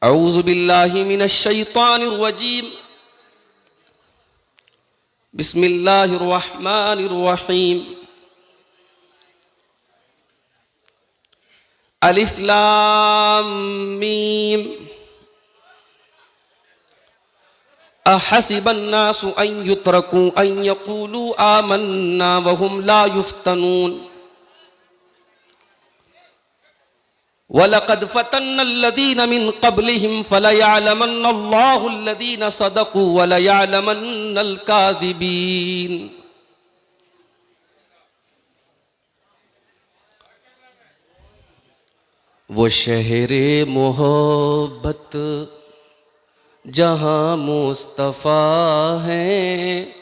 औज़ु बिल्लाहि मिनश शैतानिर रजीम। बिस्मिल्लाहिर रहमानिर रहीम। अलिफ लाम मीम। अहसिबन नासु अन युत्रकू अन यक़ूलू आमन्ना वहुम ला युफ्तनून। वलक़द फ़तन्नल्लज़ीन मिन क़ब्लिहिम फ़लयअलमन्नल्लाहुल्लज़ीन सदक़ू वलयअलमन्नल काज़िबीन। वो शहरे मोहब्बत जहाँ मुस्तफ़ा हैं,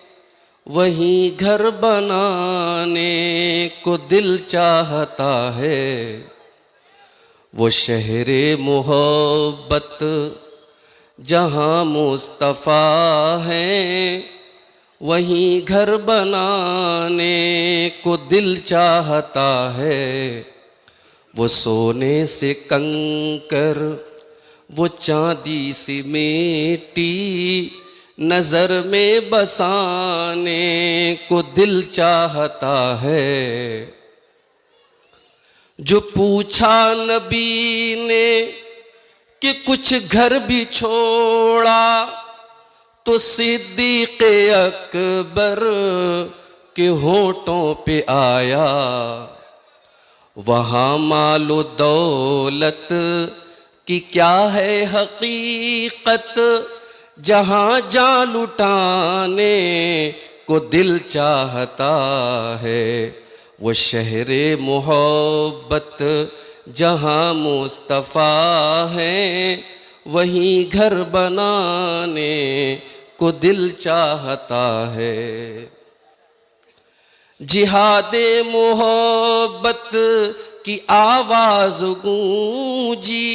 वहीं घर बनाने को दिल चाहता है। वो शहरे मोहब्बत जहाँ मुस्तफ़ा हैं, वहीं घर बनाने को दिल चाहता है। वो सोने से कंकर, वो चांदी सी मिट्टी नज़र में बसाने को दिल चाहता है। जो पूछा नबी ने कि कुछ घर भी छोड़ा, तो सिद्दीक़ अकबर के होठों पे आया। वहाँ मालो दौलत कि क्या है हकीकत, जहाँ जान लुटाने को दिल चाहता है। वो शहरे मोहब्बत जहाँ मुस्तफ़ा हैं, वहीं घर बनाने को दिल चाहता है। जिहादे मोहब्बत की आवाज गूंजी,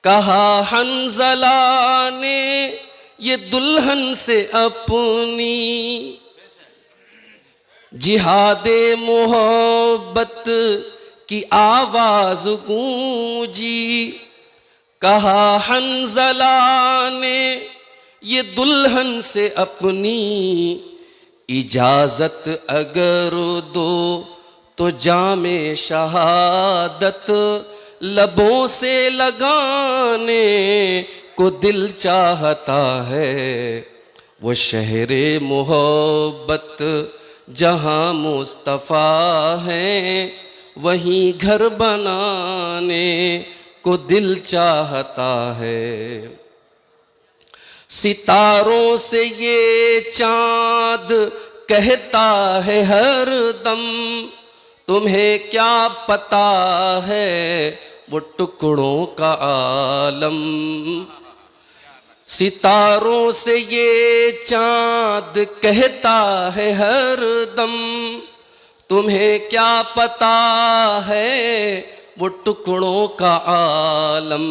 कहा हंज़ला ने ये दुल्हन से अपनी। जिहादे मोहब्बत की आवाज गूंजी, कहा हंज़ला ने ये दुल्हन से अपनी। इजाजत अगर दो तो जामे शहादत लबों से लगाने को दिल चाहता है। वो शहरे मोहब्बत जहाँ मुस्तफ़ा हैं, वहीं घर बनाने को दिल चाहता है। सितारों से ये चाँद कहता है हर दम, तुम्हें क्या पता है वो टुकड़ों का आलम। सितारों से ये चाँद कहता है हर दम, तुम्हें क्या पता है वो टुकड़ों का आलम।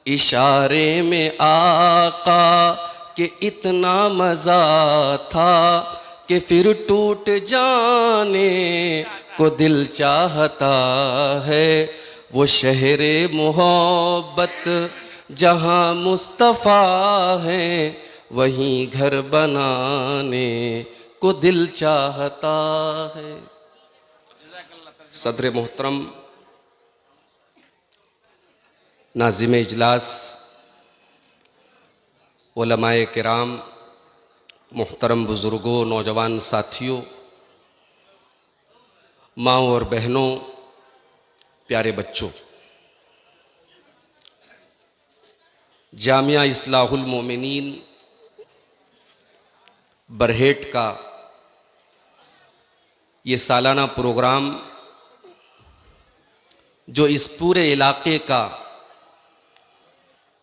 इशारे में आका के इतना मज़ा था कि फिर टूट जाने को दिल चाहता है। वो शहरे मोहब्बत जहाँ मुस्तफ़ा हैं, वहीं घर बनाने को दिल चाहता है। सदर मोहतरम, नाज़िम इजलास, उलमाए किराम, मुहतरम बुज़ुर्गों, नौजवान साथियों, माँओं और बहनों, प्यारे बच्चों, जामिया इस्लाहुल मोमिनीन बरहेट का ये सालाना प्रोग्राम, जो इस पूरे इलाके का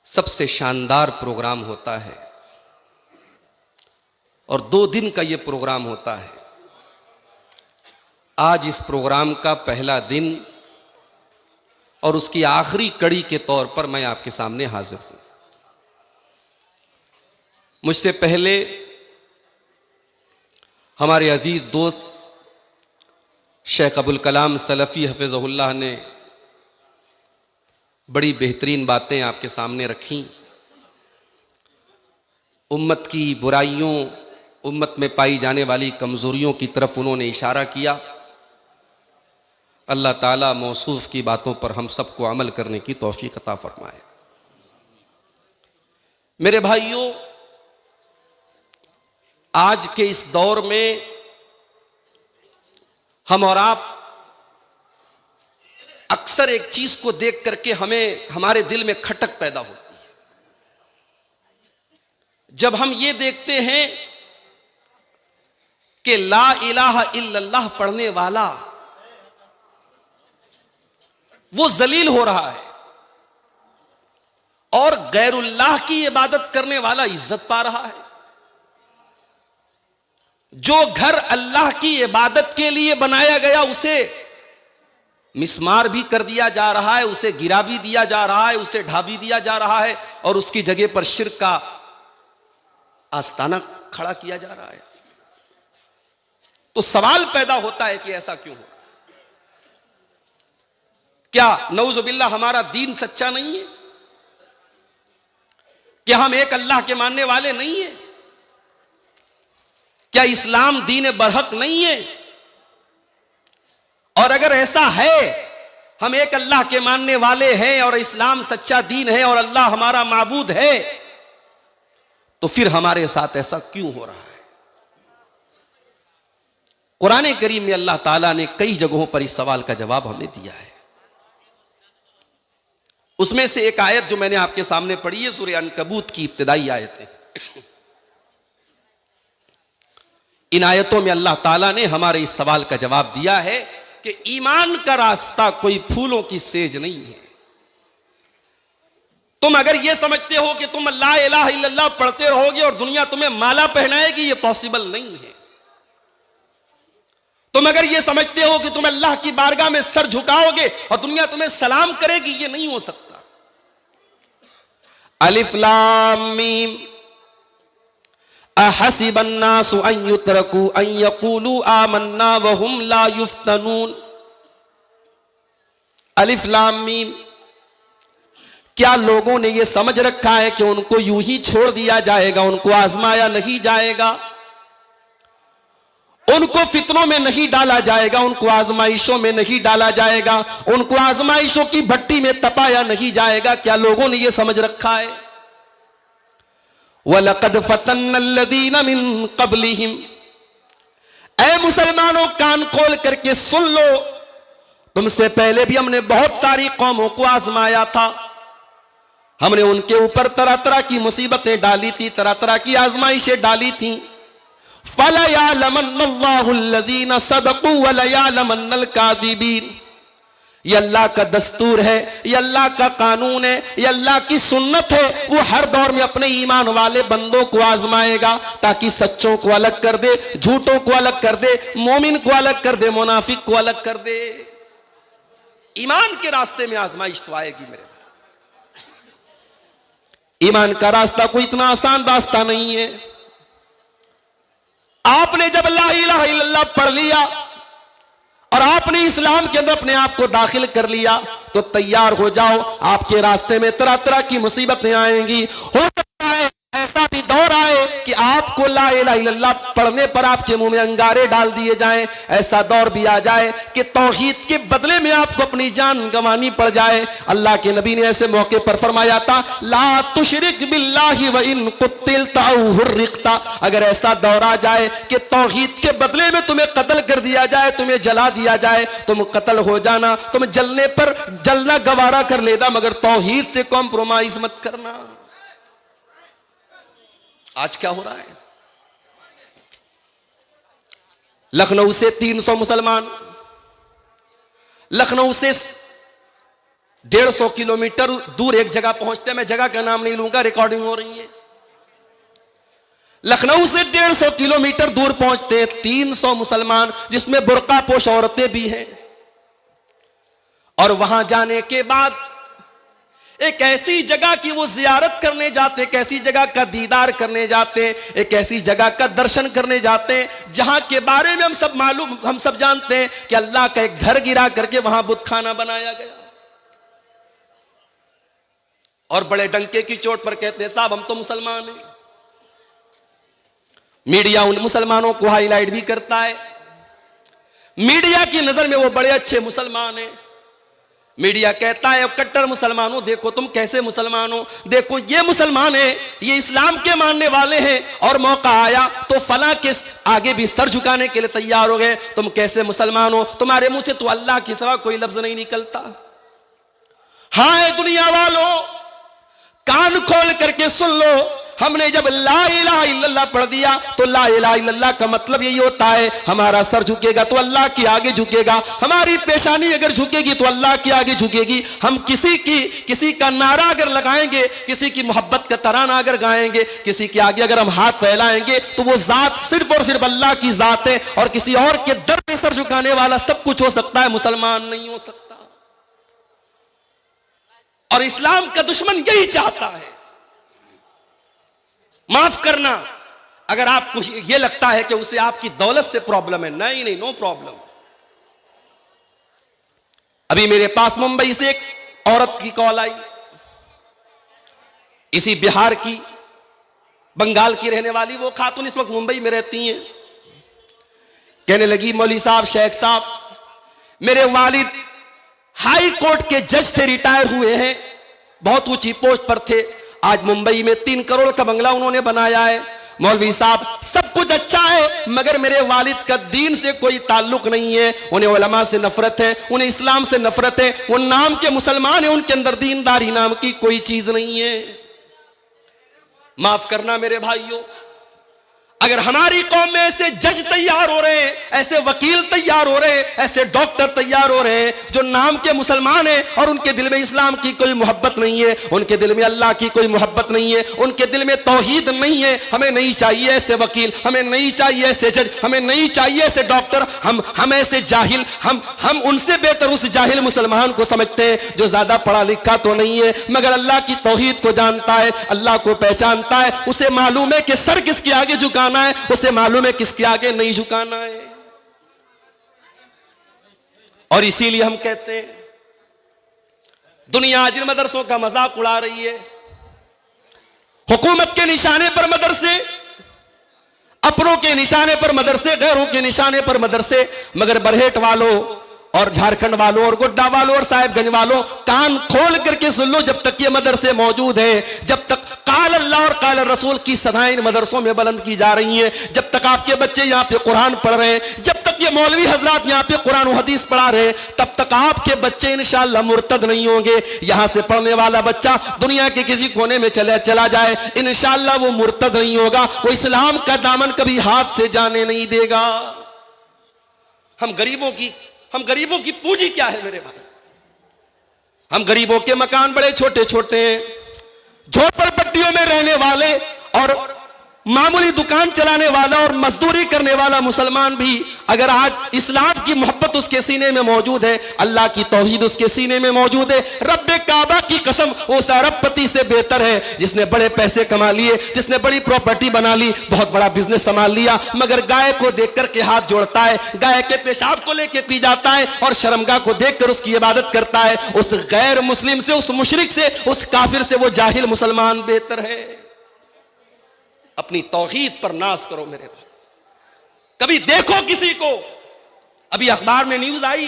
सबसे शानदार प्रोग्राम होता है, और 2 दिन का ये प्रोग्राम होता है। आज इस प्रोग्राम का पहला दिन और उसकी आखिरी कड़ी के तौर पर मैं आपके सामने हाजिर हूं। मुझसे पहले हमारे अजीज दोस्त शेख अबुल कलाम सलफ़ी हफ़िज़हुल्लाह ने बड़ी बेहतरीन बातें आपके सामने रखी। उम्मत की बुराइयों, उम्मत में पाई जाने वाली कमजोरियों की तरफ उन्होंने इशारा किया। अल्लाह ताला मौसूफ की बातों पर हम सबको अमल करने की तौफीक अता फरमाए। मेरे भाइयों, आज के इस दौर में हम और आप अक्सर एक चीज को देख करके हमें हमारे दिल में खटक पैदा होती है। जब हम ये देखते हैं कि ला इलाहा इल्लल्लाह पढ़ने वाला वो जलील हो रहा है और गैरुल्लाह की इबादत करने वाला इज्जत पा रहा है। जो घर अल्लाह की इबादत के लिए बनाया गया उसे मिस्मार भी कर दिया जा रहा है, उसे गिरा भी दिया जा रहा है, उसे ढा भी दिया जा रहा है और उसकी जगह पर शिर्क का आस्ताना खड़ा किया जा रहा है। तो सवाल पैदा होता है कि ऐसा क्यों हो? क्या नऊजुबिल्लाह हमारा दीन सच्चा नहीं है? क्या हम एक अल्लाह के मानने वाले नहीं है? क्या इस्लाम दीन बरहक नहीं है? और अगर ऐसा है, हम एक अल्लाह के मानने वाले हैं और इस्लाम सच्चा दीन है और अल्लाह हमारा माबूद है, तो फिर हमारे साथ ऐसा क्यों हो रहा है? कुरान करीम में अल्लाह ताला ने कई जगहों पर इस सवाल का जवाब हमें दिया है। उसमें से एक आयत जो मैंने आपके सामने पढ़ी है सूरह अनकबूत की इब्तिदाई आयतें। इन आयतों में अल्लाह ताला ने हमारे इस सवाल का जवाब दिया है कि ईमान का रास्ता कोई फूलों की सेज नहीं है। तुम अगर यह समझते हो कि तुम ला इलाहा इल्लल्लाह पढ़ते रहोगे और दुनिया तुम्हें माला पहनाएगी, यह पॉसिबल नहीं है। तुम अगर यह समझते हो कि तुम अल्लाह की बारगाह में सर झुकाओगे और दुनिया तुम्हें सलाम करेगी, यह नहीं हो सकता। अलिफ लाम मीम अहसिबन नासु अन युत्रकू अन यकूलू आमन्ना वहुम ला युफ्तनून। अलिफ लाम मीम, क्या लोगों ने यह समझ रखा है कि उनको यूं ही छोड़ दिया जाएगा, उनको आजमाया नहीं जाएगा, उनको फितनों में नहीं डाला जाएगा, उनको आजमाइशों में नहीं डाला जाएगा, उनको आजमाइशों की भट्टी में तपाया नहीं जाएगा? क्या लोगों ने यह समझ रखा है? वलक़द फ़तन्नल्लज़ीना मिन क़ब्लिहिम, ऐ मुसलमानों कान खोल करके सुन लो, तुमसे पहले भी हमने बहुत सारी कौमों को आजमाया था। हमने उनके ऊपर तरह तरह की मुसीबतें डाली थी, तरह तरह की आजमाइशें डाली थी। फलयअलमन्नल्लाहुल्लज़ीना सदक़ू वलयअलमन्नल काज़िबीन। ये अल्लाह का दस्तूर है, ये अल्लाह का कानून है, ये अल्लाह की सुन्नत है। वो हर दौर में अपने ईमान वाले बंदों को आजमाएगा ताकि सच्चों को अलग कर दे, झूठों को अलग कर दे, मोमिन को अलग कर दे, मुनाफिक को अलग कर दे। ईमान के रास्ते में आजमाइश तो आएगी मेरे भाई। ईमान का रास्ता कोई इतना आसान रास्ता नहीं है। आपने जब ला इलाहा इल्लल्लाह पढ़ लिया और आपने इस्लाम के अंदर अपने आप को दाखिल कर लिया तो तैयार हो जाओ, आपके रास्ते में तरह तरह की मुसीबतें आएंगी। हो सकता है ऐसा भी दौर आए कि आपको ला इलाहा इल्लल्लाह पढ़ने पर आपके मुंह में अंगारे डाल दिए जाएं। ऐसा दौर भी आ जाए कि तौहीद के बदले में आपको अपनी जान गंवानी पड़ जाए। अल्लाह के नबी ने ऐसे मौके पर फरमाया था, ला तुशरिक बिल्लाहि व इन कुतिलता औ हुर्रिकता। अगर ऐसा दौर आ जाए कि तौहीद के बदले में तुम्हें कत्ल कर दिया जाए, तुम्हें जला दिया जाए, तुम कत्ल हो जाना, तुम जलने पर जलना गवारा कर लेना, मगर तौहीद से कॉम्प्रोमाइज मत करना। आज क्या हो रहा है? लखनऊ से 300 मुसलमान, लखनऊ से 150 किलोमीटर दूर एक जगह पहुंचते हैं। मैं जगह का नाम नहीं लूंगा, रिकॉर्डिंग हो रही है। लखनऊ से 150 किलोमीटर दूर पहुंचते हैं 300 मुसलमान, जिसमें बुर्का पोश औरतें भी हैं। और वहां जाने के बाद एक ऐसी जगह की वो जियारत करने जाते, एक ऐसी जगह का दीदार करने जाते, एक ऐसी जगह का दर्शन करने जाते जहां के बारे में हम सब जानते हैं कि अल्लाह का एक घर गिरा करके वहां बुतखाना बनाया गया। और बड़े डंके की चोट पर कहते हैं साहब हम तो मुसलमान हैं। मीडिया उन मुसलमानों को हाईलाइट भी करता है, मीडिया की नजर में वो बड़े अच्छे मुसलमान हैं। मीडिया कहता है कट्टर मुसलमानों देखो तुम कैसे मुसलमान हो, देखो ये मुसलमान हैं, ये इस्लाम के मानने वाले हैं, और मौका आया तो फला के आगे भी सर झुकाने के लिए तैयार हो गए। तुम कैसे मुसलमान हो, तुम्हारे मुंह से तो अल्लाह के सिवा कोई लफ्ज नहीं निकलता। हाय दुनिया वालों, कान खोल करके सुन लो, हमने जब ला इलाहा इल्लल्लाह पढ़ दिया तो ला इलाहा इल्लल्लाह का मतलब यही होता है हमारा सर झुकेगा तो अल्लाह के आगे झुकेगा, हमारी पेशानी अगर झुकेगी तो अल्लाह के आगे झुकेगी। हम किसी का नारा अगर लगाएंगे, किसी की मोहब्बत का तराना अगर गाएंगे, किसी के आगे अगर हम हाथ फैलाएंगे तो वो जात सिर्फ और सिर्फ अल्लाह की जात है, और किसी और के दर पे सर झुकाने वाला सब कुछ हो सकता है, मुसलमान नहीं हो सकता। और इस्लाम का दुश्मन यही चाहता है। माफ करना अगर आपको यह लगता है कि उसे आपकी दौलत से प्रॉब्लम है, नहीं नहीं, नो प्रॉब्लम। अभी मेरे पास मुंबई से एक औरत की कॉल आई, इसी बिहार की, बंगाल की रहने वाली वो खातून इस वक्त मुंबई में रहती हैं। कहने लगी मौलवी साहब, शेख साहब, मेरे वालिद हाई कोर्ट के जज थे, रिटायर हुए हैं, बहुत ऊंची पोस्ट पर थे, आज मुंबई में 3 करोड़ का बंगला उन्होंने बनाया है। मौलवी साहब सब कुछ अच्छा है, मगर मेरे वालिद का दीन से कोई ताल्लुक नहीं है, उन्हें उलमा से नफरत है, उन्हें इस्लाम से नफरत है, वो नाम के मुसलमान है, उनके अंदर दीनदारी नाम की कोई चीज नहीं है। माफ करना मेरे भाइयों, अगर हमारी कौम में ऐसे जज तैयार हो रहे हैं, ऐसे वकील तैयार हो रहे हैं, ऐसे डॉक्टर तैयार हो रहे हैं जो नाम के मुसलमान हैं और उनके दिल में इस्लाम की कोई मोहब्बत नहीं है, उनके दिल में अल्लाह की कोई मोहब्बत नहीं है, उनके दिल में तौहीद नहीं है, हमें नहीं चाहिए ऐसे वकील, हमें नहीं चाहिए ऐसे जज, हमें नहीं चाहिए ऐसे डॉक्टर, हम ऐसे जाहिल, हम उनसे बेहतर उस जाहिल मुसलमान को समझते हैं जो ज्यादा पढ़ा लिखा तो नहीं है मगर अल्लाह की तौहीद को जानता है, अल्लाह को पहचानता है, उसे मालूम है कि सर किसके आगे झुकाना है, उसे मालूम है किसके आगे नहीं झुकाना है। और इसीलिए हम कहते हैं दुनिया जिन मदरसों का मजाक उड़ा रही है, हुकूमत के निशाने पर मदरसे, अपनों के निशाने पर मदरसे, गैरों के निशाने पर मदरसे, मगर बरहेट वालों और झारखंड वालों और गोड्डा वालों और साहिबगंज वालों कान खोल करके सुन लो, जब तक ये मदरसे मौजूद हैं, जब तक काल अल्लाह और काल रसूल की सदाएं इन मदरसों में बुलंद की जा रही हैं, जब तक आपके बच्चे यहाँ पे कुरान पढ़ रहे हैं, जब तक ये मौलवी हजरात यहाँ पे कुरान और हदीस पढ़ा रहे हैं, तब तक आपके बच्चे इंशाअल्लाह मुर्तद नहीं होंगे। यहां से पढ़ने वाला बच्चा दुनिया के किसी कोने में चला जाए, इंशाअल्लाह वो मुर्तद नहीं होगा, वो इस्लाम का दामन कभी हाथ से जाने नहीं देगा। हम गरीबों की पूंजी क्या है मेरे भाई? हम गरीबों के मकान बड़े छोटे छोटे हैं, झोपड़पट्टियों में रहने वाले और मामूली दुकान चलाने वाला और मजदूरी करने वाला मुसलमान भी अगर आज इस्लाम की मोहब्बत उसके सीने में मौजूद है, अल्लाह की तौहीद उसके सीने में मौजूद है, रब्बे काबा की कसम वो उस अरबपति से बेहतर है जिसने बड़े पैसे कमा लिए, जिसने बड़ी प्रॉपर्टी बना ली, बहुत बड़ा बिजनेस संभाल लिया, मगर गाय को देख करके हाथ जोड़ता है, गाय के पेशाब को लेकर पी जाता है और शर्मगाह को देखकर उसकी इबादत करता है। उस गैर मुस्लिम से, उस मुशरिक से, उस काफिर से वो जाहिल मुसलमान बेहतर है। अपनी तौहीद पर नाज करो मेरे भाई। कभी देखो किसी को, अभी अखबार में न्यूज आई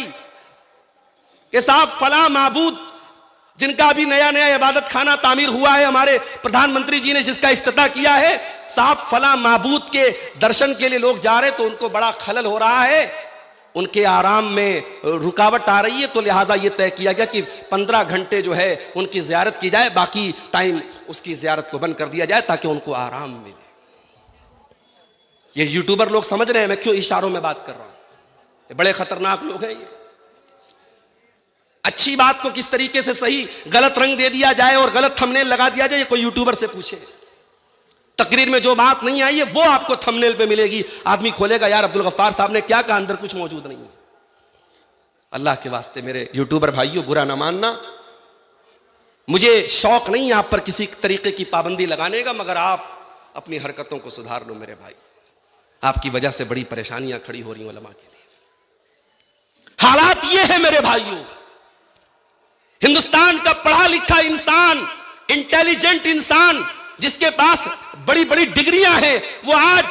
कि साहब फला माबूद जिनका अभी नया नया इबादत खाना तामीर हुआ है, हमारे प्रधानमंत्री जी ने जिसका इफ्तिताह किया है, साहब फला माबूद के दर्शन के लिए लोग जा रहे तो उनको बड़ा खलल हो रहा है, उनके आराम में रुकावट आ रही है, तो लिहाजा यह तय किया गया कि 15 घंटे जो है उनकी जियारत की जाए, बाकी टाइम उसकी जियारत को बंद कर दिया जाए ताकि उनको आराम मिले। ये यूट्यूबर लोग समझ रहे हैं मैं क्यों इशारों में बात कर रहा हूं, ये बड़े खतरनाक लोग हैं। ये अच्छी बात को किस तरीके से सही गलत रंग दे दिया जाए और गलत थंबनेल लगा दिया जाए, ये कोई यूट्यूबर से पूछे। तकरीर में जो बात नहीं आई है वो आपको थंबनेल पे मिलेगी, आदमी खोलेगा यार अब्दुल गफ्फार साहब ने क्या कहा, अंदर कुछ मौजूद नहीं है। अल्लाह के वास्ते मेरे यूट्यूबर भाइयों बुरा ना मानना, मुझे शौक नहीं आप पर किसी तरीके की पाबंदी लगाने का, मगर आप अपनी हरकतों को सुधार लो मेरे भाई। आपकी वजह से बड़ी परेशानियां खड़ी हो रही हैं उलमा के लिए। हालात ये है मेरे भाइयों, हिंदुस्तान का पढ़ा लिखा इंसान इंटेलिजेंट इंसान जिसके पास बड़ी बड़ी डिग्रियां हैं, वो आज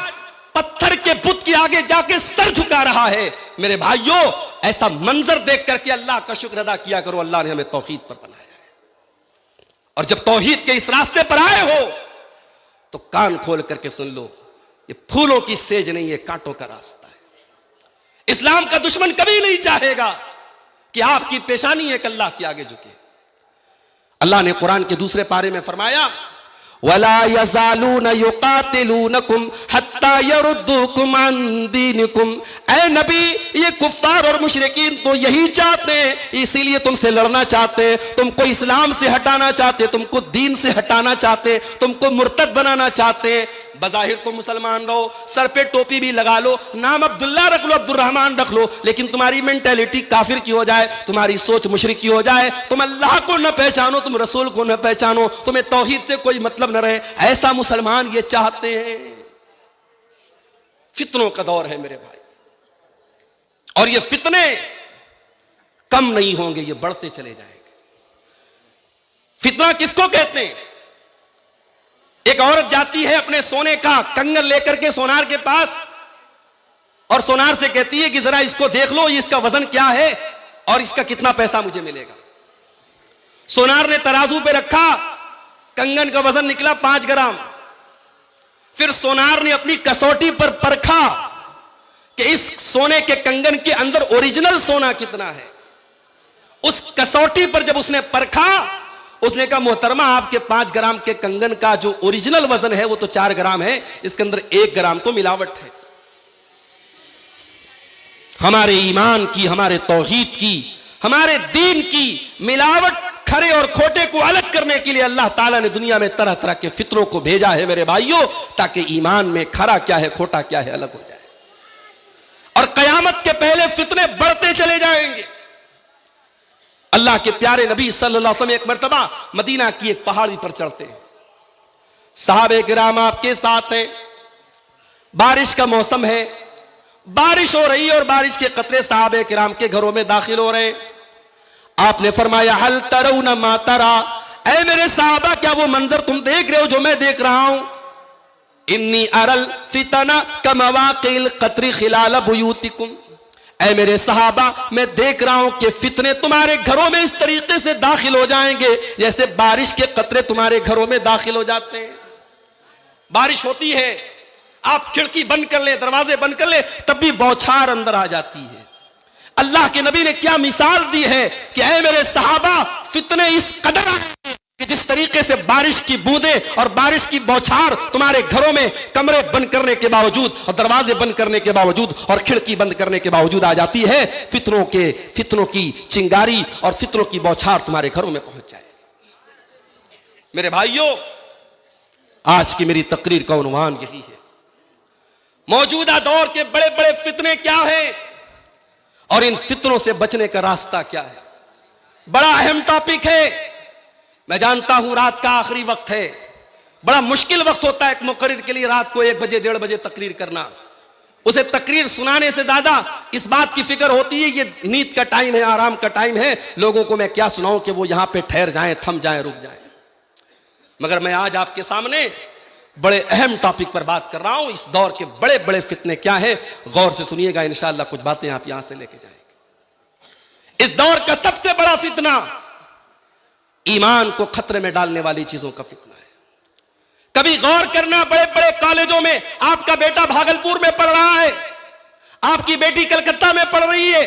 पत्थर के बुत के आगे जाके सर झुका रहा है। मेरे भाइयों, ऐसा मंजर देख करके अल्लाह का शुक्र अदा किया करो, अल्लाह ने हमें तौहीद पर बनाया है। और जब तौहीद के इस रास्ते पर आए हो तो कान खोल करके सुन लो, ये फूलों की सेज नहीं, ये कांटों का रास्ता है। इस्लाम का दुश्मन कभी नहीं चाहेगा कि आपकी पेशानी एक अल्लाह के आगे झुके। अल्लाह ने कुरान के दूसरे पारे में फरमाया, वला यज़ालून युकातिलूनकुम हत्ता यरुद्दूकुम अन दीनिकुम। ऐ नबी, ये कुफ्फार और मुशरिकीन तो यही चाहते हैं, इसीलिए तुमसे लड़ना चाहते हैं, तुमको इस्लाम से हटाना चाहते, तुमको दीन से हटाना चाहते, तुमको मुर्तद बनाना चाहते हैं। बज़ाहिर तो मुसलमान रहो, सर पे टोपी भी लगा लो, नाम अब्दुल्ला रख लो, अब्दुर्रहमान रख लो, लेकिन तुम्हारी मेंटेलिटी काफिर की हो जाए, तुम्हारी सोच मुशरिक की हो जाए, तुम अल्लाह को न पहचानो, तुम रसूल को न पहचानो, तुम्हें तौहीद से कोई मतलब न रहे, ऐसा मुसलमान ये चाहते हैं। फितनों का दौर है मेरे भाई, और ये फितने कम नहीं होंगे, ये बढ़ते चले जाएंगे। फितना किसको कहते हैं? एक औरत जाती है अपने सोने का कंगन लेकर के सोनार के पास, और सोनार से कहती है कि जरा इसको देख लो, इसका वजन क्या है और इसका कितना पैसा मुझे मिलेगा। सोनार ने तराजू पे रखा, कंगन का वजन निकला 5 ग्राम। फिर सोनार ने अपनी कसौटी पर परखा कि इस सोने के कंगन के अंदर ओरिजिनल सोना कितना है। उस कसौटी पर जब उसने परखा, उसने कहा, मोहतरमा, आपके 5 ग्राम के कंगन का जो ओरिजिनल वजन है वो तो 4 ग्राम है, इसके अंदर 1 ग्राम तो मिलावट है। हमारे ईमान की, हमारे तौहीद की, हमारे दीन की मिलावट, खरे और खोटे को अलग करने के लिए अल्लाह ताला ने दुनिया में तरह तरह के फितरों को भेजा है मेरे भाइयों, ताकि ईमान में खरा क्या है खोटा क्या है अलग हो जाए। और कयामत के पहले फितने बढ़ते चले जाएंगे। अल्लाह के प्यारे नबी सल्लल्लाहु अलैहि वसल्लम एक मर्तबा मदीना की एक पहाड़ी पर चढ़ते हैं, सहाबे किराम आपके साथ हैं, बारिश का मौसम है, बारिश हो रही है और बारिश के कतरे सहाबे किराम के घरों में दाखिल हो रहे हैं। आपने फरमाया, हल तरौना मा तरा, ऐ मेरे सहाबा, क्या वो मंजर तुम देख रहे हो जो मैं देख रहा हूं? इन्नी अरल फितना कमवाकिल कतरी खिलाल बुयूतिकुम, ऐ मेरे सहाबा, मैं देख रहा हूं कि फितने तुम्हारे घरों में इस तरीके से दाखिल हो जाएंगे जैसे बारिश के कतरे तुम्हारे घरों में दाखिल हो जाते हैं। बारिश होती है, आप खिड़की बंद कर ले, दरवाजे बंद कर ले, तब भी बौछार अंदर आ जाती है। अल्लाह के नबी ने क्या मिसाल दी है कि ऐ मेरे सहाबा, फितने इस कदर आएंगे कि जिस तरीके से बारिश की बूंदें और बारिश की बौछार तुम्हारे घरों में कमरे बंद करने के बावजूद और दरवाजे बंद करने के बावजूद और खिड़की बंद करने के बावजूद आ जाती है, फितनों की चिंगारी और फितनों की बौछार तुम्हारे घरों में पहुंच जाए। मेरे भाइयों, आज की मेरी तकरीर का उन्वान यही है, मौजूदा दौर के बड़े बड़े फितने क्या हैं और इन फितनों से बचने का रास्ता क्या है। बड़ा अहम टॉपिक है। मैं जानता हूं रात का आखिरी वक्त है, बड़ा मुश्किल वक्त होता है एक मुकर्रिर के लिए रात को 1 बजे 1:30 बजे तकरीर करना। उसे तकरीर सुनाने से ज्यादा इस बात की फिक्र होती है ये नींद का टाइम है, आराम का टाइम है, लोगों को मैं क्या सुनाऊं कि वो यहां पे ठहर जाएं, थम जाएं, रुक जाएं। मगर मैं आज आपके सामने बड़े अहम टॉपिक पर बात कर रहा हूं। इस दौर के बड़े बड़े फितने क्या है, गौर से सुनिएगा, इंशाअल्लाह कुछ बातें आप यहां से लेके जाएंगे। इस दौर का सबसे बड़ा फितना ईमान को खतरे में डालने वाली चीजों का फितना है। कभी गौर करना, बड़े बड़े कॉलेजों में आपका बेटा भागलपुर में पढ़ रहा है, आपकी बेटी कलकत्ता में पढ़ रही है,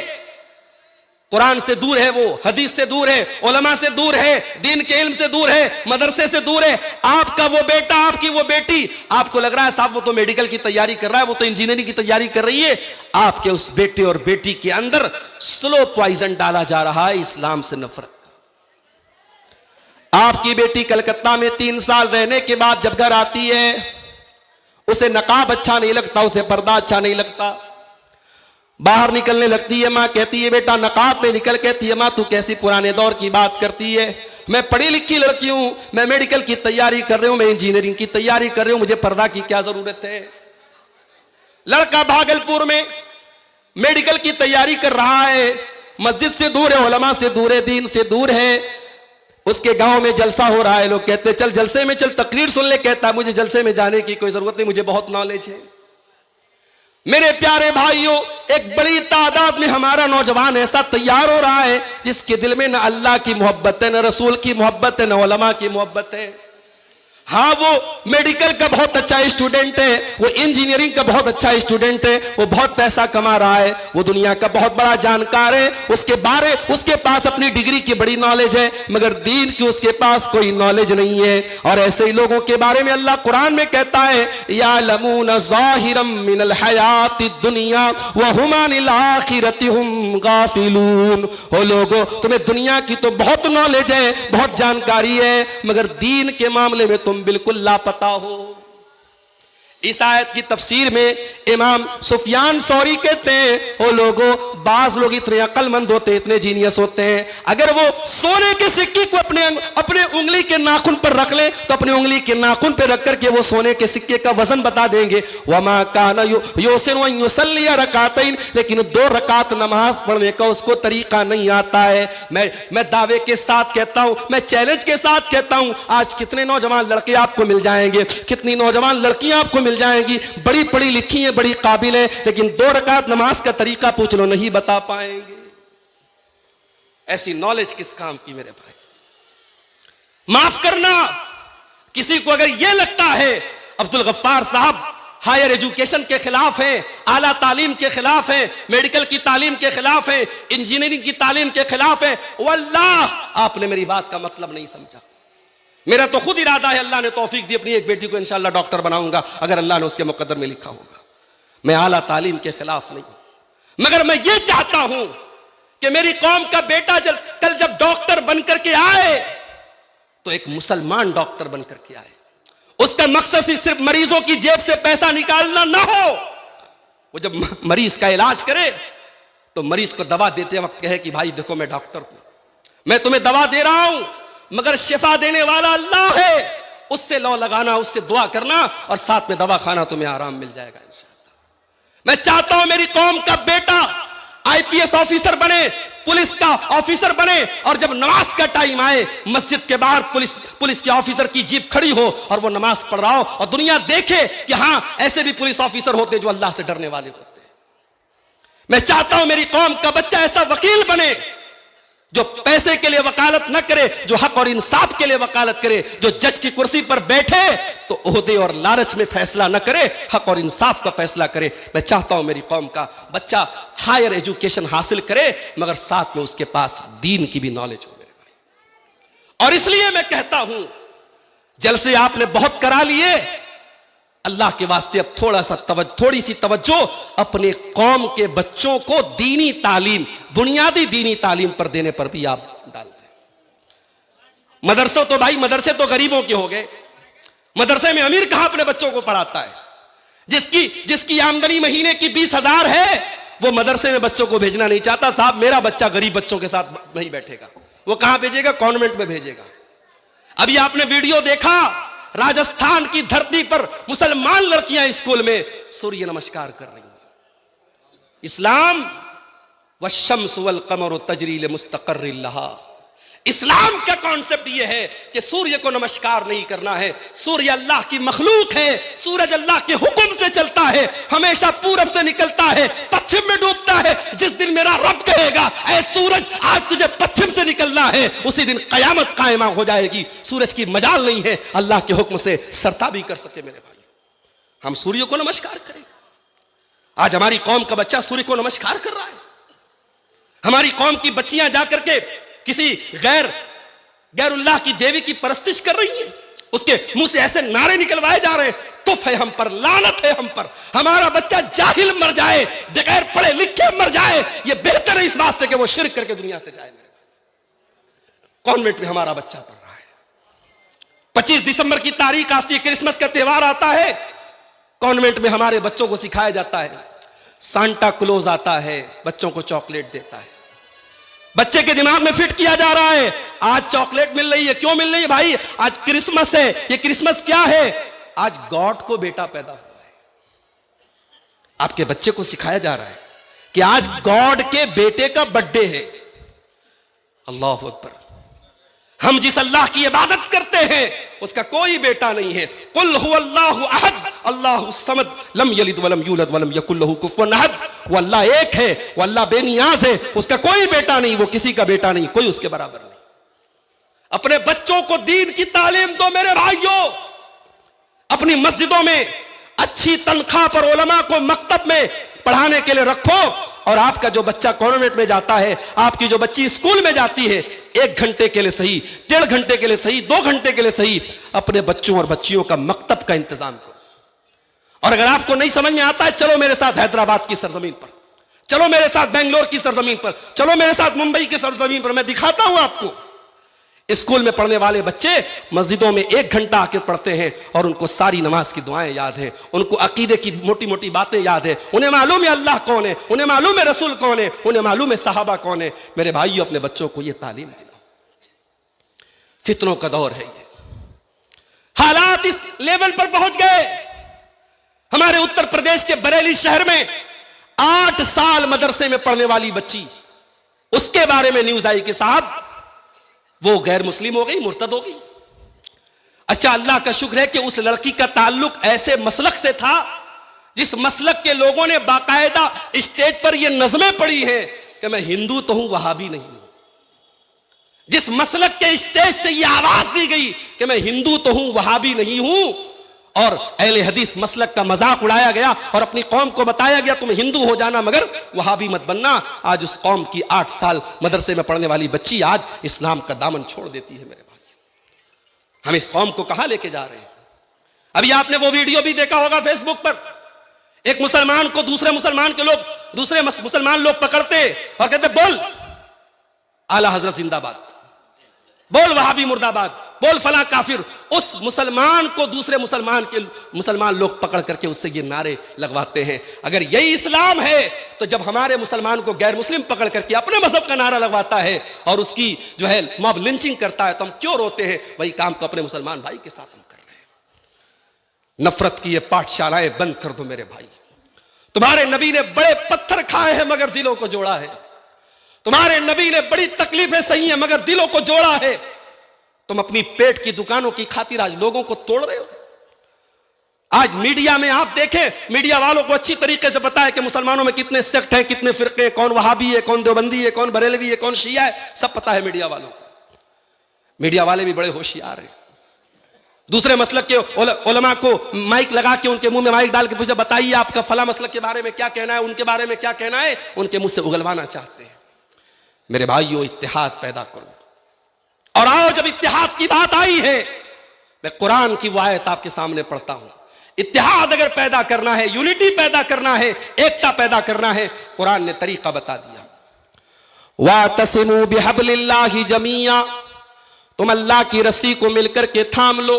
कुरान से दूर है, वो हदीस से दूर है, उलमा से दूर है, दीन के इल्म से दूर है, मदरसे से दूर है। आपका वो बेटा, आपकी वो बेटी, आपको लग रहा है साहब वो तो मेडिकल की तैयारी कर रहा है, वो तो इंजीनियरिंग की तैयारी कर रही है। आपके उस बेटे और बेटी के अंदर स्लो पॉइजन डाला जा रहा है इस्लाम से नफरत। आपकी बेटी कलकत्ता में 3 साल रहने के बाद जब घर आती है, उसे नकाब अच्छा नहीं लगता, उसे पर्दा अच्छा नहीं लगता, बाहर निकलने लगती है, मां कहती है बेटा नकाब में निकल, कहती है मां तू कैसी पुराने दौर की बात करती है, मैं पढ़ी लिखी लड़की हूं, मैं मेडिकल की तैयारी कर रही हूं, मैं इंजीनियरिंग की तैयारी कर रही हूं, मुझे पर्दा की क्या जरूरत है। लड़का भागलपुर में मेडिकल की तैयारी कर रहा है, मस्जिद से दूर है, उलमा से दूर है, दीन से दूर है, उसके गांव में जलसा हो रहा है, लोग कहते चल जलसे में चल, तकरीर सुन ले। कहता मुझे जलसे में जाने की कोई जरूरत नहीं, मुझे बहुत नॉलेज है। मेरे प्यारे भाइयों, एक बड़ी तादाद में हमारा नौजवान ऐसा तैयार हो रहा है जिसके दिल में न अल्लाह की मोहब्बत है, न रसूल की मोहब्बत है, न उलमा की मोहब्बत है। हाँ, वो मेडिकल का बहुत अच्छा स्टूडेंट है, वो इंजीनियरिंग का बहुत अच्छा स्टूडेंट है, वो बहुत पैसा कमा रहा है, वो दुनिया का बहुत बड़ा जानकार है, उसके पास अपनी डिग्री की बड़ी नॉलेज है, मगर दीन की उसके पास कोई नॉलेज नहीं है। और ऐसे ही लोगों के बारे में अल्लाह कुरान में कहता है, यालमून ज़ाहिरम मिनल हयातिद दुनिया व हुम अनिल आखिरति हुम गाफिलून। हो लोगों, तुम्हें दुनिया की तो बहुत नॉलेज है, बहुत जानकारी है, मगर दीन के मामले में तुम बिल्कुल लापता हो। इस आयत की तफसीर में इमाम सुफियान सौरी कहते हैं, ओ लोगों, बाज लोग इतने अक्लमंद होते हैं, इतने जीनियस होते हैं, अगर वो सोने के सिक्के को अपने उंगली के नाखून पर रख ले तो अपनी उंगली के नाखून पर रख करके वो सोने के सिक्के का वजन बता देंगे। वमा काना युसिन व युसल्ली रकातैन, लेकिन 2 रकात नमाज पढ़ने का उसको तरीका नहीं आता है। मैं दावे के साथ कहता हूं, मैं चैलेंज के साथ कहता हूं, आज कितने नौजवान लड़के आपको मिल जाएंगे, कितनी नौजवान लड़कियां आपको मिल जाएंगी, बड़ी पढ़ी लिखी है, बड़ी काबिल है, लेकिन 2 रकात नमाज का तरीका पूछ लो, नहीं बता पाएंगे। ऐसी नॉलेज किस काम की मेरे भाई? माफ करना, किसी को अगर यह लगता है अब्दुल गफ्फार साहब हायर एजुकेशन के खिलाफ हैं, आला तालीम के खिलाफ हैं, मेडिकल की तालीम के खिलाफ हैं, इंजीनियरिंग की तालीम के खिलाफ हैं, वल्लाह आपने मेरी बात का मतलब नहीं समझा। मेरा तो खुद इरादा है, अल्लाह ने तौफीक दी, अपनी एक बेटी को इंशाअल्लाह डॉक्टर बनाऊंगा, अगर अल्लाह ने उसके मुकद्दर में लिखा होगा। मैं आला तालीम के खिलाफ नहीं, मगर मैं ये चाहता हूं कि मेरी कौम का बेटा कल जब डॉक्टर बनकर के आए तो एक मुसलमान डॉक्टर बनकर के आए। उसका मकसद सिर्फ मरीजों की जेब से पैसा निकालना ना हो। वो जब मरीज का इलाज करे तो मरीज को दवा देते वक्त कहे कि भाई देखो, मैं डॉक्टर हूं, मैं तुम्हें दवा दे रहा हूं, मगर शिफा देने वाला अल्लाह है, उससे लौ लगाना, उससे दुआ करना, और साथ में दवा खाना, तुम्हें आराम मिल जाएगा इंशाअल्लाह। मैं चाहता हूं मेरी कौम का बेटा आईपीएस ऑफिसर बने, पुलिस का ऑफिसर बने, और जब नमाज का टाइम आए मस्जिद के बाहर पुलिस के ऑफिसर की जीप खड़ी हो और वो नमाज पढ़ रहा हो, और दुनिया देखे कि हां, ऐसे भी पुलिस ऑफिसर होते जो अल्लाह से डरने वाले होते हैं। मैं चाहता हूं मेरी कौम का बच्चा ऐसा वकील बने जो पैसे के लिए वकालत न करे, जो हक और इंसाफ के लिए वकालत करे, जो जज की कुर्सी पर बैठे तो ओहदे और लालच में फैसला न करे, हक और इंसाफ का फैसला करे। मैं चाहता हूं मेरी कौम का बच्चा हायर एजुकेशन हासिल करे, मगर साथ में उसके पास दीन की भी नॉलेज हो मेरे भाई। और इसलिए मैं कहता हूं, जलसे आपने बहुत करा लिए, अल्लाह के वास्ते अब थोड़ी सी तवज्जो अपने कौम के बच्चों को दीनी तालीम, बुनियादी दीनी तालीम पर देने पर भी आप डालते हैं। मदरसे तो भाई, मदरसे तो गरीबों के हो गए। मदरसे में अमीर कहां अपने बच्चों को पढ़ाता है? जिसकी आमदनी महीने की 20,000 है, वो मदरसे में बच्चों को भेजना नहीं चाहता। साहब, मेरा बच्चा गरीब बच्चों के साथ नहीं बैठेगा, वो कहां भेजेगा? कॉन्वेंट में भेजेगा। अभी आपने वीडियो देखा, राजस्थान की धरती पर मुसलमान लड़कियां स्कूल में सूर्य नमस्कार कर रही हैं। इस्लाम वश्शम्स वल कमरु तजरी लिमुस्तक़र्रिन लहा। इस्लाम का कॉन्सेप्ट यह है कि सूर्य को नमस्कार नहीं करना है। सूर्य अल्लाह की मखलूक है, सूरज अल्लाह के हुक्म से चलता है, हमेशा पूरब से निकलता है, पश्चिम में डूबता है। जिस दिन मेरा रब कहेगा, ऐ सूरज आज तुझे पश्चिम से निकलना है, उसी दिन कयामत कायमा हो जाएगी। सूरज की मजाल नहीं है अल्लाह के हुक्म से सरता भी कर सके मेरे भाई। हम सूर्य को नमस्कार करें। आज हमारी कौम का बच्चा सूर्य को नमस्कार कर रहा है। हमारी कौम की बच्चियां जाकर के किसी गैरुल्लाह की देवी की परस्तिश कर रही हैं, उसके मुंह से ऐसे नारे निकलवाए जा रहे हैं, तुफ है हम पर, लानत है हम पर। हमारा बच्चा जाहिल मर जाए, बगैर पढ़े लिखे मर जाए, ये बेहतर है इस बात से कि वो शिर्क करके दुनिया से जाए। कॉन्वेंट में हमारा बच्चा पढ़ रहा है। 25 दिसंबर की तारीख आती है, क्रिसमस का त्यौहार आता है, कॉन्वेंट में हमारे बच्चों को सिखाया जाता है, सांता क्लोज आता है, बच्चों को चॉकलेट देता है। बच्चे के दिमाग में फिट किया जा रहा है, आज चॉकलेट मिल रही है। क्यों मिल रही है भाई? आज क्रिसमस है। ये क्रिसमस क्या है? आज गॉड को बेटा पैदा हुआ है। आपके बच्चे को सिखाया जा रहा है कि आज गॉड के बेटे का बर्थडे है। अल्लाह अकबर। हम जिस अल्लाह की इबादत करते हैं उसका कोई बेटा नहीं है। कुल हुवल्लाहु अहद अल्लाहु समद लम यलिद वलम यूलद वलम यकुल लहू कुफुवन अहद। वो अल्लाह एक है, वो अल्लाह बेनियाज है, उसका कोई बेटा नहीं, वो किसी का बेटा नहीं, कोई उसके बराबर नहीं। अपने बच्चों को दीन की तालीम दो मेरे भाइयों। अपनी मस्जिदों में अच्छी तनख्वाह पर उलमा को मकतब में पढ़ाने के लिए रखो। और आपका जो बच्चा कॉन्वेंट में जाता है, आपकी जो बच्ची स्कूल में जाती है, 1 घंटे के लिए सही, 1.5 घंटे के लिए सही, 2 घंटे के लिए सही, अपने बच्चों और बच्चियों का मकतब का इंतजाम करो। और अगर आपको नहीं समझ में आता है, चलो मेरे साथ हैदराबाद की सरजमीन पर, चलो मेरे साथ बेंगलोर की सरजमीन पर, चलो मेरे साथ मुंबई की सरजमीन पर, मैं दिखाता हूं आपको। स्कूल में पढ़ने वाले बच्चे मस्जिदों में 1 घंटा आके पढ़ते हैं और उनको सारी नमाज की दुआएं याद हैं, उनको अकीदे की मोटी मोटी बातें याद है, उन्हें मालूम है अल्लाह कौन है, उन्हें मालूम है रसूल कौन है, उन्हें मालूम है सहाबा कौन है। मेरे भाइयों, अपने बच्चों को यह तालीम दिलाओ। फितनों का दौर है ये। हालात इस लेवल पर पहुंच गए। हमारे उत्तर प्रदेश के बरेली शहर में 8 साल मदरसे में पढ़ने वाली बच्ची, उसके बारे में न्यूज आई कि साहब वो गैर मुस्लिम हो गई, मुर्तद हो गई। अच्छा, अल्लाह का शुक्र है कि उस लड़की का ताल्लुक ऐसे मसलक से था जिस मसलक के लोगों ने बाकायदा स्टेज पर ये नज़में पढ़ी हैं कि मैं हिंदू तो हूं, वहाबी नहीं हूं। जिस मसलक के स्टेज से ये आवाज दी गई कि मैं हिंदू तो हूं, वहाबी नहीं हूं, और अहले हदीस मसलक का मजाक उड़ाया गया और अपनी कौम को बताया गया तुम हिंदू हो जाना मगर वहाबी मत बनना। आज उस कौम की 8 साल मदरसे में पढ़ने वाली बच्ची आज इस्लाम का दामन छोड़ देती है। मेरे भाई, हम इस कौम को कहां लेके जा रहे हैं? अभी आपने वो वीडियो भी देखा होगा फेसबुक पर, एक मुसलमान को दूसरे मुसलमान लोग पकड़ते और कहते बोल आला हजरत जिंदाबाद, बोल वहाबी मुर्दाबाद, बोल फला काफिर। उस मुसलमान को दूसरे मुसलमान लोग पकड़ करके उससे ये नारे लगवाते हैं। अगर यही इस्लाम है तो जब हमारे मुसलमान को गैर मुस्लिम पकड़ करके अपने मजहब का नारा लगवाता है और उसकी जो है मॉब लिंचिंग करता है तो हम क्यों रोते हैं? वही काम तो अपने मुसलमान भाई के साथ हम कर रहे हैं। नफरत की ये पाठशालाएं बंद कर दो मेरे भाई। तुम्हारे नबी ने बड़े पत्थर खाए हैं मगर दिलों को जोड़ा है। तुम्हारे नबी ने बड़ी तकलीफें सही हैं मगर दिलों को जोड़ा है। तुम अपनी पेट की दुकानों की खातिर आज लोगों को तोड़ रहे हो। आज मीडिया में आप देखें, मीडिया वालों को अच्छी तरीके से पता है कि मुसलमानों में कितने सेक्ट हैं, कितने फिरके हैं, कौन वहाबी है, कौन देवबंदी है, कौन बरेलवी है, कौन शिया है, सब पता है मीडिया वालों को। मीडिया वाले भी बड़े होशियार हैं। दूसरे मसलक के उलमा को माइक लगा के उनके मुंह में माइक डाल के पूछे बताइए आपका फला मसलक के बारे में क्या कहना है, उनके बारे में क्या कहना है, उनके मुंह से उगलवाना चाहते हैं। मेरे भाइयों, इत्तेहाद पैदा करो। और आओ, जब इत्तेहाद की बात आई है, मैं कुरान की वो आयत आपके सामने पढ़ता हूं। इत्तेहाद अगर पैदा करना है, यूनिटी पैदा करना है, एकता पैदा करना है, कुरान ने तरीका बता दिया। वातसिमू बिहब्लिल्लाहि जमीया, तुम अल्लाह की रस्सी को मिलकर के थाम लो।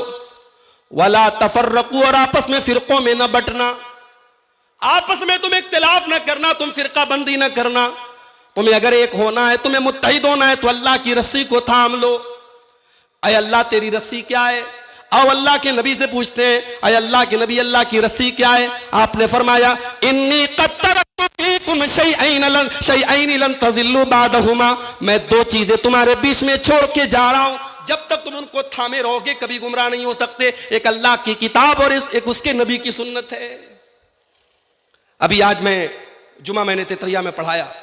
वला तफर्रकू, और आपस में फिरकों में न बंटना, आपस में तुम इख्तिलाफ न करना, तुम फिरका बंदी न करना। तुम्हें अगर एक होना है, तुम्हें मुत्तहिद होना है तो अल्लाह की रस्सी को थाम लो। अय अल्लाह तेरी रस्सी क्या है? आओ अल्लाह के नबी से पूछते हैं, अय अल्लाह के नबी अल्लाह की रस्सी क्या है? आपने फरमाया इन्नी क़द तरक्तु फीकुम शैअैन लन तज़िल्लू बादहुमा, मैं 2 चीजें तुम्हारे बीच में छोड़ के जा रहा हूं, जब तक तुम उनको थामे रहोगे कभी गुमराह नहीं हो सकते। एक अल्लाह की किताब और एक उसके नबी की सुन्नत है। अभी आज जुमा मैंने तेतरिया में पढ़ाया,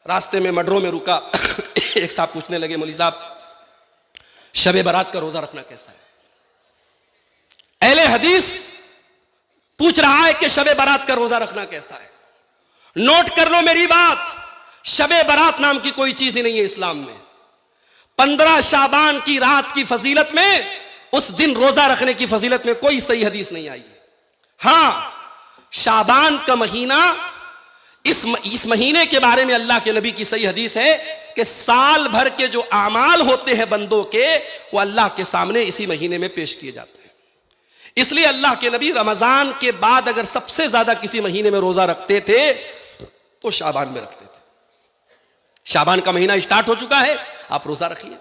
रास्ते में मडरों में रुका। एक साहब पूछने लगे, मौलवी साहब शबे बारात का रोजा रखना कैसा है? अहले हदीस पूछ रहा है कि शबे बारात का रोजा रखना कैसा है। नोट कर लो मेरी बात, शबे बारात नाम की कोई चीज ही नहीं है इस्लाम में। 15 शाबान की रात की फजीलत में, उस दिन रोजा रखने की फजीलत में कोई सही हदीस नहीं आई है। हां, शाबान का महीना, इस महीने के बारे में अल्लाह के नबी की सही हदीस है कि साल भर के जो आमाल होते हैं बंदों के, वो अल्लाह के सामने इसी महीने में पेश किए जाते हैं। इसलिए अल्लाह के नबी रमजान के बाद अगर सबसे ज्यादा किसी महीने में रोजा रखते थे तो शाबान में रखते थे। शाबान का महीना स्टार्ट हो चुका है, आप रोजा रखिए,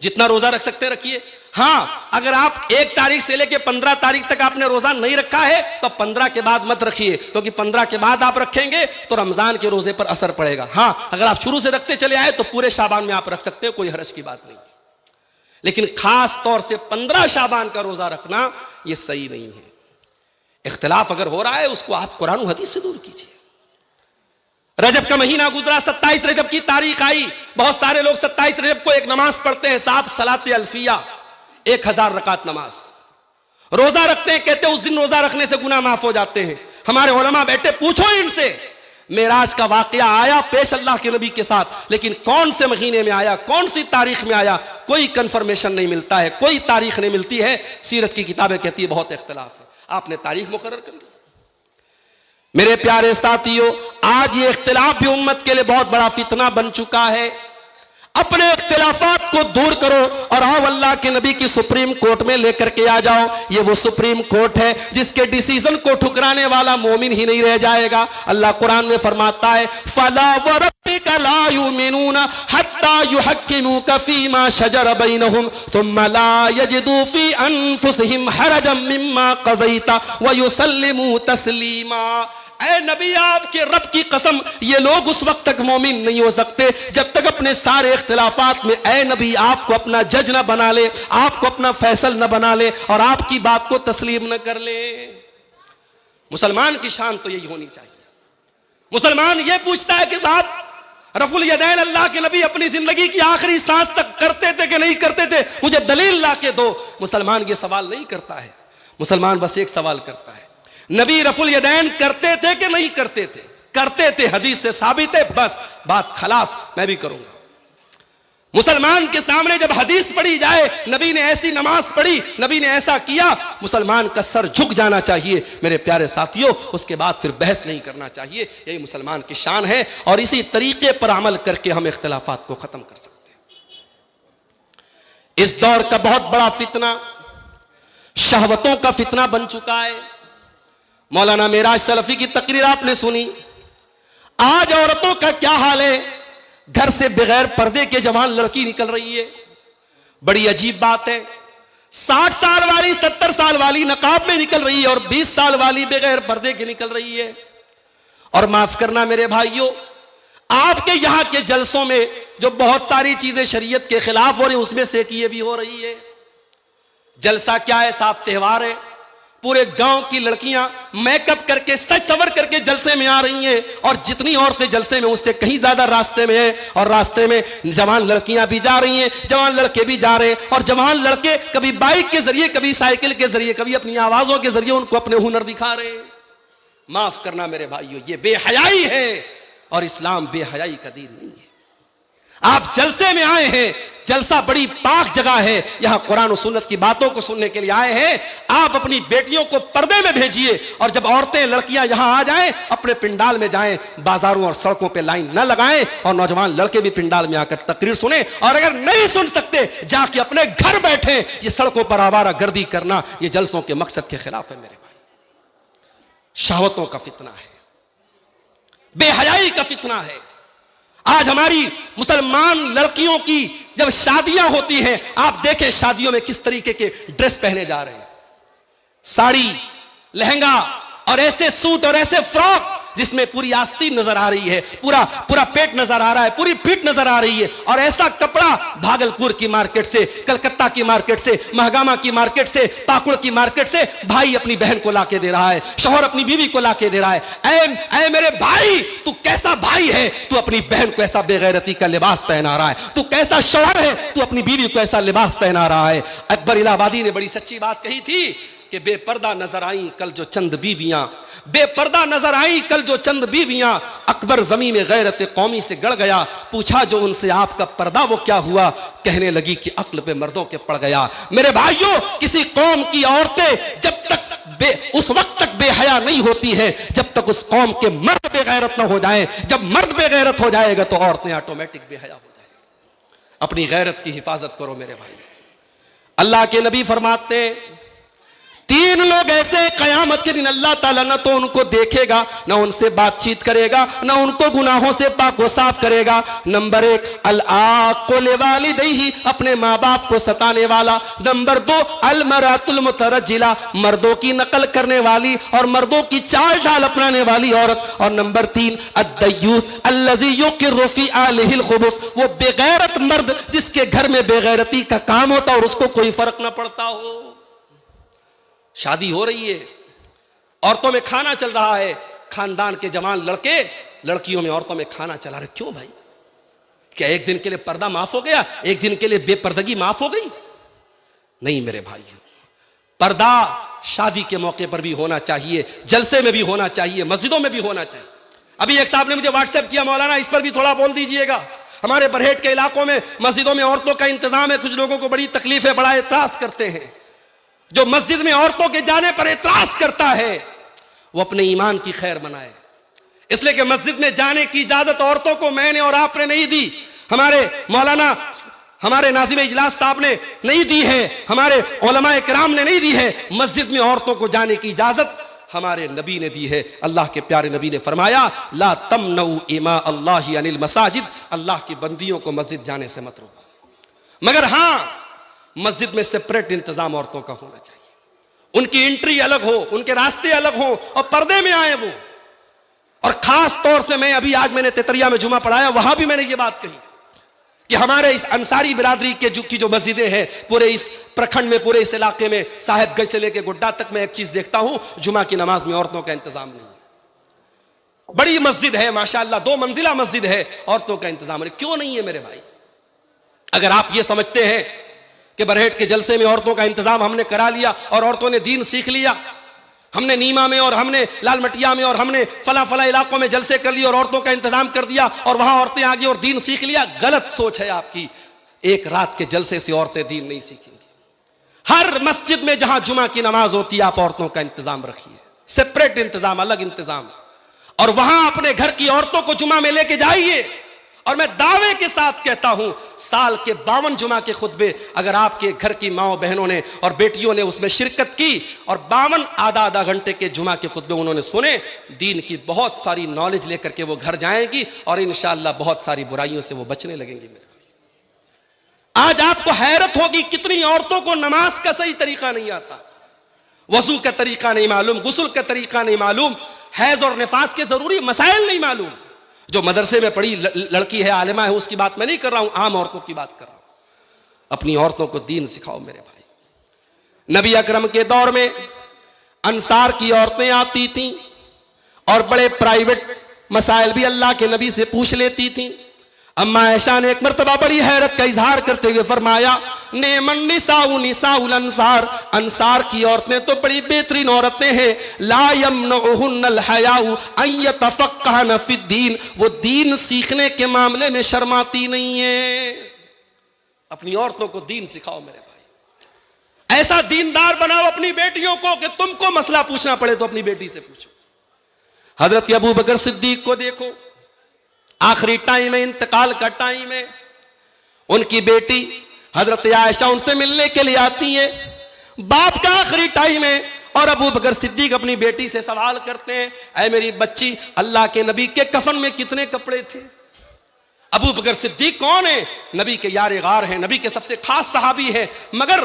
जितना रोजा रख सकते हैं रखिए। हां, अगर आप 1 तारीख से लेकर 15 तारीख तक आपने रोजा नहीं रखा है तो 15 के बाद मत रखिए, क्योंकि 15 के बाद आप रखेंगे तो रमजान के रोजे पर असर पड़ेगा। हां, अगर आप शुरू से रखते चले आए तो पूरे शाबान में आप रख सकते हैं, कोई हर्ज की बात नहीं। लेकिन खास तौर से 15 शाबान का रोजा रखना यह सही नहीं है। इख्तिलाफ अगर हो रहा है उसको आप कुरान और हदीस से दूर कीजिए। रजब का महीना गुजरा, 27 रजब की तारीख आई, बहुत सारे लोग 27 रजब को एक नमाज पढ़ते हैं साहब, सलाते अल्फिया, 1000 रकात नमाज, रोजा रखते हैं, कहते हैं उस दिन रोजा रखने से गुनाह माफ हो जाते हैं। हमारे उलमा बैठे, पूछो इनसे, मेराज का वाकया आया पेश अल्लाह के नबी के साथ, लेकिन कौन से महीने में आया, कौन सी तारीख में आया, कोई कंफर्मेशन नहीं मिलता है, कोई तारीख नहीं मिलती है। सीरत की किताबें कहती है बहुत इख्तिलाफ है। आपने तारीख मुकर्रर कर ली। मेरे प्यारे साथियों, आज ये इख्तिलाफ भी उम्मत के लिए बहुत बड़ा फितना बन चुका है। अपने इख्तिलाफात को दूर करो और आओ अल्लाह के नबी की सुप्रीम कोर्ट में लेकर के आ जाओ। ये वो सुप्रीम कोर्ट है जिसके डिसीजन को ठुकराने वाला मोमिन ही नहीं रह जाएगा। अल्लाह कुरान में फरमाता है, फला वरब्बिका ला युमिनूना हत्ता युहक्किमूका फीमा शजर बैनहुम सुम्मा ला यजिदू फी अनफुसिहिम हरजम मिम्मा क़ज़ैता व युसल्लिमू तस्लीमा। ऐ नबी, आपके रब की कसम, ये लोग उस वक्त तक मोमिन नहीं हो सकते जब तक अपने सारे इख्तिलाफात में ऐ नबी आपको अपना जज न बना ले, आपको अपना फैसल न बना ले और आपकी बात को तस्लीम न कर ले। मुसलमान की शान तो यही होनी चाहिए। मुसलमान ये पूछता है कि साहब रफुल यदैन अल्लाह के नबी अपनी जिंदगी की आखिरी सांस तक करते थे कि नहीं करते थे, मुझे दलील ला के दो। मुसलमान ये सवाल नहीं करता है। मुसलमान बस एक सवाल करता है, नबी रफुल यदैन करते थे कि नहीं करते थे? करते थे, हदीस से साबित है, बस बात खलास, मैं भी करूंगा। मुसलमान के सामने जब हदीस पढ़ी जाए, नबी ने ऐसी नमाज पढ़ी, नबी ने ऐसा किया, मुसलमान का सर झुक जाना चाहिए मेरे प्यारे साथियों। उसके बाद फिर बहस नहीं करना चाहिए। यही मुसलमान की शान है और इसी तरीके पर अमल करके हम इख्तिलाफात को खत्म कर सकते हैं। इस दौर का बहुत बड़ा फितना शहवतों का फितना बन चुका है। मौलाना मेराज सलफी की तकरीर आपने सुनी। आज औरतों का क्या हाल है, घर से बगैर पर्दे के जवान लड़की निकल रही है। बड़ी अजीब बात है, 60 साल वाली 70 साल वाली नकाब में निकल रही है और 20 साल वाली बगैर पर्दे के निकल रही है। और माफ करना मेरे भाइयों, आपके यहां के जलसों में जो बहुत सारी चीजें शरीयत के खिलाफ हो रही है, उसमें से ये भी हो रही है। जलसा क्या है साहब? त्योहार है। पूरे गांव की लड़कियां मेकअप करके सज सवर करके जलसे में आ रही हैं और जितनी औरतें जलसे में उससे कहीं ज्यादा रास्ते में हैं। और रास्ते में जवान लड़कियां भी जा रही हैं, जवान लड़के भी जा रहे हैं। और जवान लड़के कभी बाइक के जरिए, कभी साइकिल के जरिए, कभी अपनी आवाजों के जरिए उनको अपने हुनर दिखा रहे हैं। माफ करना मेरे भाइयों, ये बेहयाई है और इस्लाम बेहयाई का दीन नहीं है। आप जलसे में आए हैं, जलसा बड़ी पाक जगह है, यहां कुरान और सुन्नत की बातों को सुनने के लिए आए हैं। आप अपनी बेटियों को पर्दे में भेजिए और जब औरतें लड़कियां यहां आ जाएं, अपने पिंडाल में जाएं, बाजारों और सड़कों पे लाइन न लगाएं और नौजवान लड़के भी पिंडाल में आकर तकरीर सुने। और अगर नहीं सुन सकते, जाके अपने घर बैठे। ये सड़कों पर आवारा गर्दी करना ये जलसों के मकसद के खिलाफ है मेरे भाई। शहवतों का फितना है, बेहयाई का फितना है। आज हमारी मुसलमान लड़कियों की जब शादियां होती हैं, आप देखें शादियों में किस तरीके के ड्रेस पहने जा रहे हैं। साड़ी, लहंगा और ऐसे सूट और ऐसे फ्रॉक जिसमें पूरी आस्तीन नजर आ रही है, पूरा पूरा पेट नजर आ रहा है, पूरी पीठ नजर आ रही है। और ऐसा कपड़ा भागलपुर की मार्केट से, कलकत्ता की मार्केट से, महगामा की मार्केट से, पाकुड़ की मार्केट से भाई अपनी बहन को लाके दे रहा है, शौहर अपनी बीवी को लाके दे रहा है। ऐ मेरे भाई, तू कैसा भाई है? तू अपनी बहन को ऐसा बेगैरती का लिबास पहना रहा है। तू कैसा शौहर है? तू अपनी बीवी को ऐसा लिबास पहना रहा है। अकबर इलाहाबादी ने बड़ी सच्ची बात कही थी कि बेपर्दा नजर आई कल जो चंद बीवियां, बेपर्दा नजर आई कल जो चंद बीवियां। अकबर जमीन में गैरत कौमी से गड़ गया, पूछा जो उनसे आपका पर्दा वो क्या हुआ? कहने लगी कि अक्ल पे मर्दों के पड़ गया। मेरे भाइयों, किसी कौम की औरतें जब तक उस वक्त तक बेहया नहीं होती है जब तक उस कौम के मर्द बेगैरत न हो जाए। जब मर्द बेगैरत हो जाएगा तो औरतें ऑटोमेटिक बेहया हो जाएगी। अपनी गैरत की हिफाजत करो मेरे भाई। अल्लाह के नबी फरमाते, तीन लोग ऐसे कयामत के दिन अल्लाह ताला न तो उनको देखेगा, न उनसे बातचीत करेगा, न उनको गुनाहों से पाक व साफ करेगा। नंबर 1 अल-आक़ुल वालिदैहि, अपने माँ बाप को सताने वाला। नंबर 2 अल-मरातुल मुतरज्जिला, मर्दों की नकल करने वाली और मर्दों की चाल ढाल अपनाने वाली औरत। और नंबर 3 अद-दय्यूस अल्लज़ी युक़िर्रु फ़ी आलिहिल खुबुस, वो बेगैरत मर्द जिसके घर में बेगैरती का काम होता और उसको कोई फर्क न पड़ता हो। शादी हो रही है, औरतों में खाना चल रहा है, खानदान के जवान लड़के लड़कियों में औरतों में खाना चला रहे। क्यों भाई? क्या एक दिन के लिए पर्दा माफ हो गया? एक दिन के लिए बेपर्दगी माफ हो गई? नहीं मेरे भाइयों, पर्दा शादी के मौके पर भी होना चाहिए, जलसे में भी होना चाहिए, मस्जिदों में भी होना चाहिए। अभी एक साहब ने मुझे व्हाट्सएप किया, मौलाना इस पर भी थोड़ा बोल दीजिएगा। हमारे बरहेट के इलाकों में मस्जिदों में औरतों का इंतजाम है, कुछ लोगों को बड़ी तकलीफ है, बड़ा एतराज करते हैं। जो मस्जिद में औरतों के जाने पर एतराज करता है वो अपने ईमान की खैर मनाए, इसलिए कि मस्जिद में जाने की इजाजत औरतों को मैंने और आपने नहीं दी, हमारे मौलाना, हमारे नाज़िम इजलास साहब ने नहीं दी है, हमारे उलमा इकराम ने नहीं दी है। मस्जिद में औरतों को जाने की इजाजत हमारे नबी ने दी है। अल्लाह के प्यारे नबी ने फरमाया, ला तमनऊ इमा अल्लाहि अनिल मसाजिद, अल्लाह की बंदियों को मस्जिद जाने से मत रोको, मगर हाँ मस्जिद में सेपरेट इंतजाम औरतों का होना चाहिए, उनकी एंट्री अलग हो, उनके रास्ते अलग हो और पर्दे में आए वो। और खास तौर से मैं अभी आज मैंने तेतरिया में जुमा पढ़ाया, वहां भी मैंने ये बात कही कि हमारे इस अंसारी बिरादरी के की जो मस्जिदें हैं पूरे इस प्रखंड में, पूरे इस इलाके में, साहेबगंज से लेकर गुड्डा तक, मैं एक चीज देखता हूं, जुमा की नमाज में औरतों का इंतजाम नहीं। बड़ी मस्जिद है माशाअल्लाह, 2 मंजिला मस्जिद है, औरतों का इंतजाम नहीं। क्यों नहीं है मेरे भाई? अगर आप ये समझते हैं कि बरहेट के जलसे में औरतों का इंतजाम हमने करा लिया और औरतों ने दीन सीख लिया, हमने नीमा में और हमने लालमटिया में और हमने फला फला इलाकों में जलसे कर लिए और औरतों का इंतजाम कर दिया और वहां औरतें आ गई और दीन सीख लिया, गलत सोच है आपकी। एक रात के जलसे से औरतें दीन नहीं सीखेंगी। हर मस्जिद में जहां जुमा की नमाज होती है, आप औरतों का इंतजाम रखिए, सेपरेट इंतजाम, अलग इंतजाम, और वहां अपने घर की औरतों को जुमा में लेके जाइए। और मैं दावे के साथ कहता हूं, साल के 52 जुमा के खुतबे अगर आपके घर की माओ बहनों ने और बेटियों ने उसमें शिरकत की और 52 आधा घंटे के जुमा के खुतबे उन्होंने सुने, दीन की बहुत सारी नॉलेज लेकर के वो घर जाएंगी और इंशाअल्लाह बहुत सारी बुराइयों से वो बचने लगेंगी। मेरे आज आपको हैरत होगी, कितनी औरतों को नमाज का सही तरीका नहीं आता, वजू का तरीका नहीं मालूम, गुस्ल का तरीका नहीं मालूम, हैज और निफास के जरूरी मसाइल नहीं मालूम। जो मदरसे में पढ़ी लड़की है, आलिमा है, उसकी बात मैं नहीं कर रहा हूं, आम औरतों की बात कर रहा हूं। अपनी औरतों को दीन सिखाओ मेरे भाई। नबी अकरम के दौर में अंसार की औरतें आती थीं और बड़े प्राइवेट मसाइल भी अल्लाह के नबी से पूछ लेती थीं। अम्मा आयशा ने एक मर्तबा बड़ी हैरत का इजहार करते हुए फरमाया, नेमन निसाउ निसाउल अंसार, अंसार की औरतें तो बड़ी बेहतरीन औरतें हैं, ला यमनउहुन्नल हयाउ अन यतफक्कहन फिद्दीन, वो दीन सीखने के मामले में शर्माती नहीं है। अपनी औरतों को दीन सिखाओ मेरे भाई, ऐसा दीनदार बनाओ अपनी बेटियों को कि तुमको मसला पूछना पड़े तो अपनी बेटी से पूछो। हजरत अबू बकर सिद्दीक को देखो, आखिरी टाइम है, इंतकाल का टाइम है, उनकी बेटी हजरत आयशा उनसे मिलने के लिए आती है, बाप का आखिरी टाइम है और अबू बकर सिद्दीक अपनी बेटी से सवाल करते हैं, ऐ मेरी बच्ची, अल्लाह के नबी के कफन में कितने कपड़े थे? अबू बकर सिद्दीक कौन है? नबी के यार गार हैं, नबी के सबसे खास सहाबी है, मगर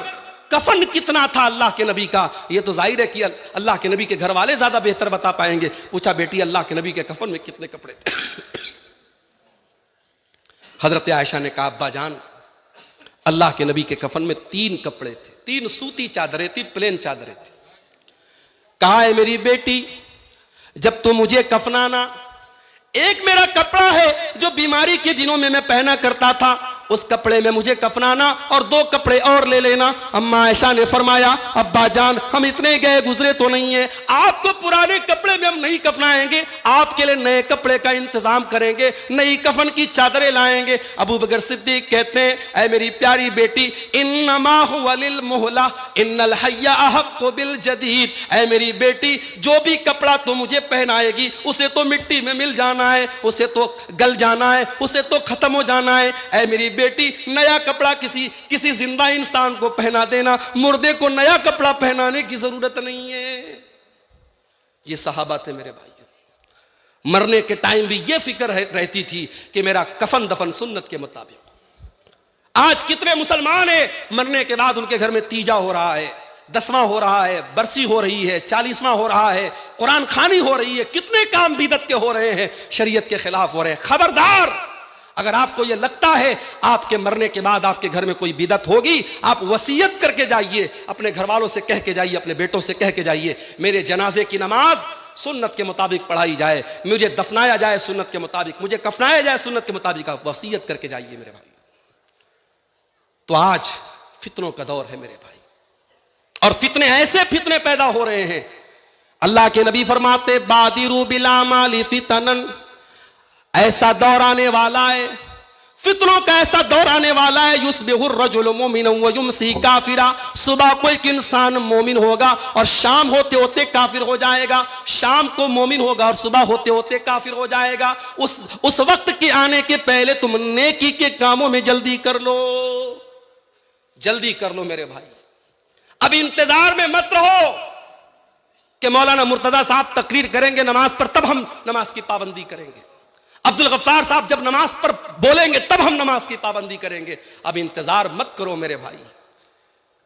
कफन कितना था अल्लाह के नबी का? ये तो जाहिर है कि अल्लाह के नबी के घर वाले ज्यादा बेहतर बता पाएंगे। पूछा, बेटी अल्लाह के नबी के कफन में कितने कपड़े थे? हजरत आयशा ने कहा, अब्बा जान, अल्लाह के नबी के कफन में 3 कपड़े थे, 3 सूती चादरें थी, प्लेन चादरें थी। कहा है मेरी बेटी, जब तुम मुझे कफनाना, एक मेरा कपड़ा है जो बीमारी के दिनों में मैं पहना करता था, उस कपड़े में मुझे कफनाना और 2 कपड़े और ले लेना। अम्मा आयशा ने फरमाया, अब्बा जान, हम इतने गए गुजरे तो नहीं है, आपको पुराने कपड़े में हम नहीं कफनाएंगे, आपके लिए नए कपड़े का इंतजाम करेंगे, नई कफन की चादरें लाएंगे। अबू बकर सिद्दीक कहते हैं, ऐ मेरी प्यारी बेटी, इन्नमा हुवा लिल मुहला इन्नल हय्या अहक्कु बिल जदीद, ऐ मेरी बेटी, जो भी कपड़ा तो मुझे पहनाएगी उसे तो मिट्टी में मिल जाना है, उसे तो गल जाना है, उसे तो खत्म हो जाना है। ऐ मेरी एक बेटी नया कपड़ा किसी जिंदा इंसान को पहना देना, मुर्दे को नया कपड़ा पहनाने की जरूरत नहीं है। ये सहाबा थे मेरे भाइयों। मरने के टाइम भी ये फिक्र रहती थी कि मेरा कफन दफन सुन्नत के मुताबिक। आज कितने मुसलमान हैं मरने के बाद उनके घर में तीजा हो रहा है, 10वां हो रहा है, बरसी हो रही है, 40वां हो रहा है, कुरान खानी हो रही है, कितने काम बिदअत के हो रहे हैं, शरीयत के खिलाफ हो रहे हैं। खबरदार, अगर आपको यह लगता है आपके मरने के बाद आपके घर में कोई बिदअत होगी, आप वसीयत करके जाइए, अपने घर वालों से कह के जाइए, अपने बेटों से कह के जाइए, मेरे जनाजे की नमाज सुन्नत के मुताबिक पढ़ाई जाए, मुझे दफनाया जाए सुन्नत के मुताबिक, मुझे कफनाया जाए सुन्नत के मुताबिक। आप वसीयत करके जाइए मेरे भाई। तो आज फितनों का दौर है मेरे भाई, और फितने ऐसे फितने पैदा हो रहे हैं। अल्लाह के नबी फरमाते बादिरू बिला माली फितनन, ऐसा दौर आने वाला है, फितनों का ऐसा दौर आने वाला है, युस्बिहुर रजुल मुमिनन व युमसी काफिरा, सुबह कोई इंसान मोमिन होगा और शाम होते होते काफिर हो जाएगा, शाम को मोमिन होगा और सुबह होते होते काफिर हो जाएगा। उस वक्त के आने के पहले तुम नेकी के कामों में जल्दी कर लो, जल्दी कर लो मेरे भाई। अब इंतजार में मत रहो कि मौलाना मुर्तजा साहब तकरीर करेंगे नमाज पर तब हम नमाज की पाबंदी करेंगे, अब्दुल गफ्फार साहब जब नमाज पर बोलेंगे तब हम नमाज की पाबंदी करेंगे। अब इंतजार मत करो मेरे भाई,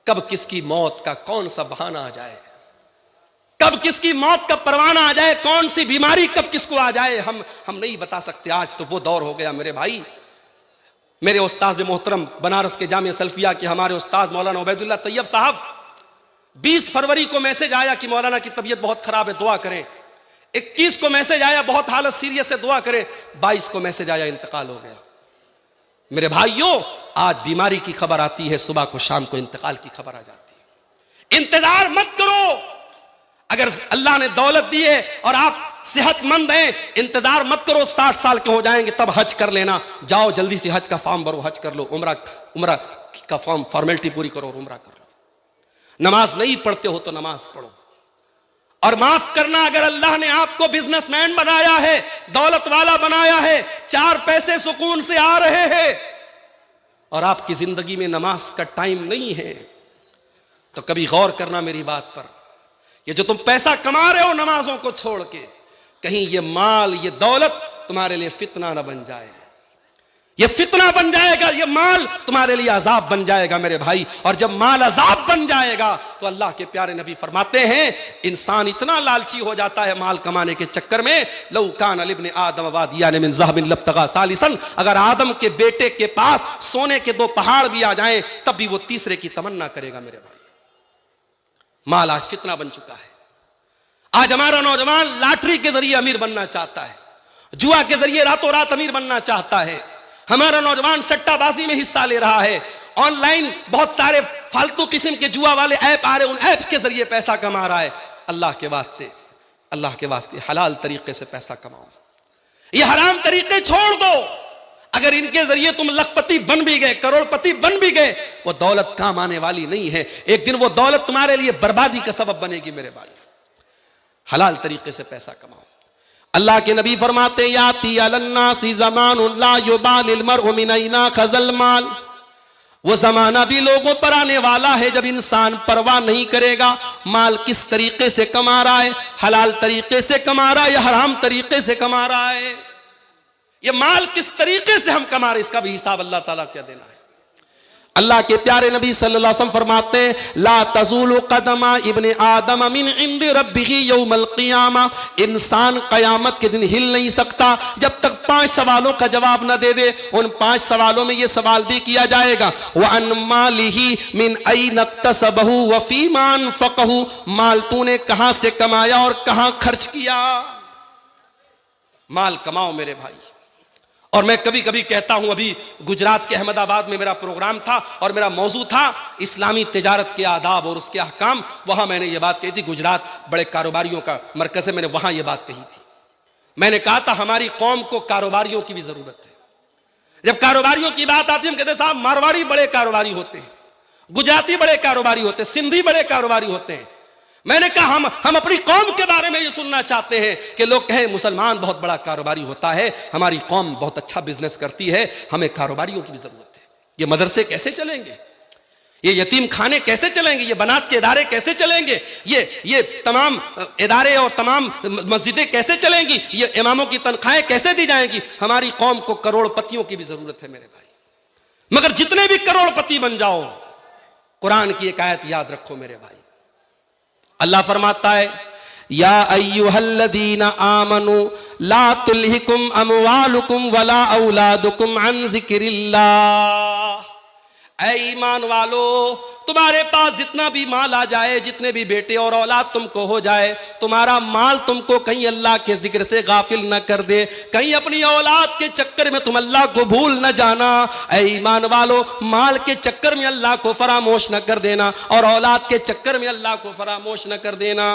कब किसकी मौत का कौन सा बहाना आ जाए, कब किसकी मौत का परवाना आ जाए, कौन सी बीमारी कब किसको आ जाए, हम नहीं बता सकते। आज तो वो दौर हो गया मेरे भाई। मेरे उस्ताद मोहतरम बनारस के जामिया सल्फिया के हमारे उस्ताद मौलाना उबैदुल्लाह तैयब साहब, 20 फरवरी को मैसेज आया कि मौलाना की तबीयत बहुत खराब है, दुआ करें। 21 को मैसेज आया बहुत हालत सीरियस है, दुआ करें। 22 को मैसेज आया इंतकाल हो गया। मेरे भाइयों, आज बीमारी की खबर आती है, सुबह को शाम को इंतकाल की खबर आ जाती है। इंतजार मत करो। अगर अल्लाह ने दौलत दी है और आप सेहतमंद हैं, इंतजार मत करो 60 साल के हो जाएंगे तब हज कर लेना। जाओ जल्दी से हज का फॉर्म भरो, हज कर लो, उम्रा का फॉर्मेलिटी पूरी करो और उम्रा कर लो। नमाज नहीं पढ़ते हो तो नमाज पढ़ो। और माफ करना, अगर अल्लाह ने आपको बिजनेसमैन बनाया है, दौलत वाला बनाया है, 4 पैसे सुकून से आ रहे हैं और आपकी जिंदगी में नमाज का टाइम नहीं है, तो कभी गौर करना मेरी बात पर। ये जो तुम पैसा कमा रहे हो नमाजों को छोड़ के, कहीं ये माल, ये दौलत तुम्हारे लिए फितना ना बन जाए। ये फितना बन जाएगा, ये माल तुम्हारे लिए अजाब बन जाएगा मेरे भाई। और जब माल अजाब बन जाएगा तो अल्लाह के प्यारे नबी फरमाते हैं, इंसान इतना लालची हो जाता है माल कमाने के चक्कर में, लौ कान लिब्ने आदम वादियान मिन ज़हबिन लब्तगा सालिसन, अगर आदम के बेटे के पास सोने के 2 पहाड़ भी आ जाएं तब भी वो तीसरे की तमन्ना करेगा मेरे भाई। माल आज फितना बन चुका है। आज हमारा नौजवान लॉटरी के जरिए अमीर बनना चाहता है, जुआ के जरिए रातों रात अमीर बनना चाहता है। हमारा नौजवान सट्टाबाजी में हिस्सा ले रहा है। ऑनलाइन बहुत सारे फालतू किस्म के जुआ वाले ऐप आ रहे, उन ऐप्स के जरिए पैसा कमा रहा है। अल्लाह के वास्ते हलाल तरीके से पैसा कमाओ, ये हराम तरीके छोड़ दो। अगर इनके जरिए तुम लखपति बन भी गए, करोड़पति बन भी गए, वो दौलत काम आने वाली नहीं है। एक दिन वो दौलत तुम्हारे लिए बर्बादी का सबब बनेगी मेरे भाई। हलाल तरीके से पैसा कमाओ। अल्लाह के नबी फरमाते याती अलन्नासी ज़मानुन ला युबालिल मर्उ मिन ऐना खज़ल माल, वो जमाना भी लोगों पर आने वाला है जब इंसान परवाह नहीं करेगा माल किस तरीके से कमा रहा है, हलाल तरीके से कमा रहा है या हराम तरीके से कमा रहा है। ये माल किस तरीके से हम कमा रहे, इसका भी हिसाब अल्लाह ताला क्या देना है। अल्लाह के प्यारे नबी सल्लल्लाहु अलैहि वसल्लम फरमाते हैं ला तज़ूलु कदमा इब्ने आदम मिन इंदि रब्बिही यौमल क़ियामा, इंसान क़यामत के दिन हिल नहीं सकता जब तक 5 सवालों का जवाब न दे दे। उन 5 सवालों में ये सवाल भी किया जाएगा व अन मालिही मिन ऐन इक्तसबहु व फ़ीमा अनफ़क़हु, माल तूने कहां से कमाया और कहां खर्च किया। माल कमाओ मेरे भाई। और मैं कभी कभी कहता हूं, अभी गुजरात के अहमदाबाद में मेरा प्रोग्राम था और मेरा मौजू था इस्लामी तिजारत के आदाब और उसके अहकाम। वहां मैंने ये बात कही थी, गुजरात बड़े कारोबारियों का मरकज है, मैंने वहां ये बात कही थी। मैंने कहा था हमारी कौम को कारोबारियों की भी जरूरत है। जब कारोबारियों की बात आती है, हम कहते हैं साहब मारवाड़ी बड़े कारोबारी होते हैं, गुजराती बड़े कारोबारी होते हैं, सिंधी बड़े कारोबारी होते हैं। मैंने कहा हम अपनी कौम के बारे में ये सुनना चाहते हैं कि लोग कहें मुसलमान बहुत बड़ा कारोबारी होता है, हमारी कौम बहुत अच्छा बिजनेस करती है, हमें कारोबारियों की भी जरूरत है। ये मदरसे कैसे चलेंगे, ये यतीम खाने कैसे चलेंगे, ये बनात के इदारे कैसे चलेंगे, ये तमाम इदारे और तमाम मस्जिदें कैसे चलेंगी, ये इमामों की तनख्वाहें कैसे दी जाएंगी। हमारी कौम को करोड़पतियों की भी जरूरत है मेरे भाई, मगर जितने भी करोड़पति बन जाओ, कुरान की एक आयत याद रखो मेरे भाई। अल्लाह फरमाता है, या अय्युहल्लदीना आमनु ला तुल्हिकुम अमवालुकुम वला औलादुकुम अन जिक्रिल्लाह। ऐ ईमान वालो, तुम्हारे पास जितना भी माल आ जाए, जितने भी बेटे और औलाद तुमको हो जाए, तुम्हारा माल तुमको कहीं अल्लाह के जिक्र से गाफिल न कर दे, कहीं अपनी औलाद के चक्कर में तुम अल्लाह को भूल न जाना। ऐ ईमान वालो, माल के चक्कर में अल्लाह को फरामोश न कर देना और औलाद के चक्कर में अल्लाह को फरामोश न कर देना।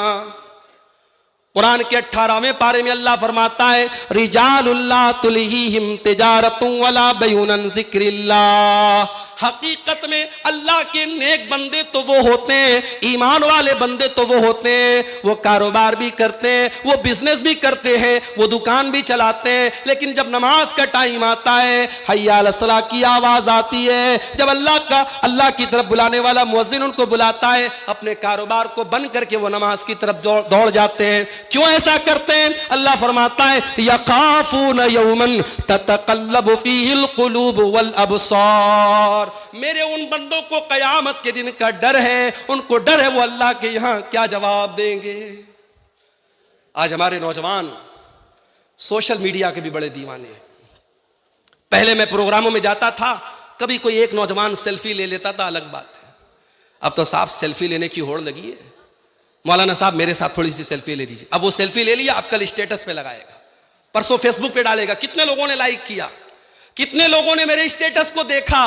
कुरान के 18वें पारे में अल्लाह फरमाता है, रिजालुल्लाह तुल्हीहिम तिजारतुन वला बैउन अन जिक्रिल्लाह। हकीकत में अल्लाह के नेक बंदे तो वो होते हैं, ईमान वाले बंदे तो वो होते हैं, वो कारोबार भी करते हैं, वो बिजनेस भी करते हैं, वो दुकान भी चलाते हैं, लेकिन जब नमाज का टाइम आता है, हय्या अला सलाह की आवाज आती है, जब अल्लाह की तरफ बुलाने वाला मुअज्जिन उनको बुलाता है, अपने कारोबार को बंद करके वो नमाज की तरफ दौड़ जाते हैं। क्यों ऐसा करते हैं? अल्लाह फरमाता है, यखाफून यौमन ततक़ल्लबु फ़ीहिल क़ुलूब वल अबसार। मेरे उन बंदों को कयामत के दिन का डर है, उनको डर है वो अल्लाह के यहां क्या जवाब देंगे। आज हमारे नौजवान सोशल मीडिया के भी बड़े दीवाने हैं। पहले मैं प्रोग्रामों में जाता था, कभी कोई एक नौजवान सेल्फी ले लेता था, अलग बात है। अब तो साहब सेल्फी लेने की होड़ लगी है। मौलाना साहब मेरे साथ थोड़ी सी सेल्फी ले लीजिए। अब वो सेल्फी ले लिया, अब कल स्टेटस पे लगाएगा, परसों फेसबुक पे डालेगा। कितने लोगों ने लाइक किया, कितने लोगों ने मेरे स्टेटस को देखा।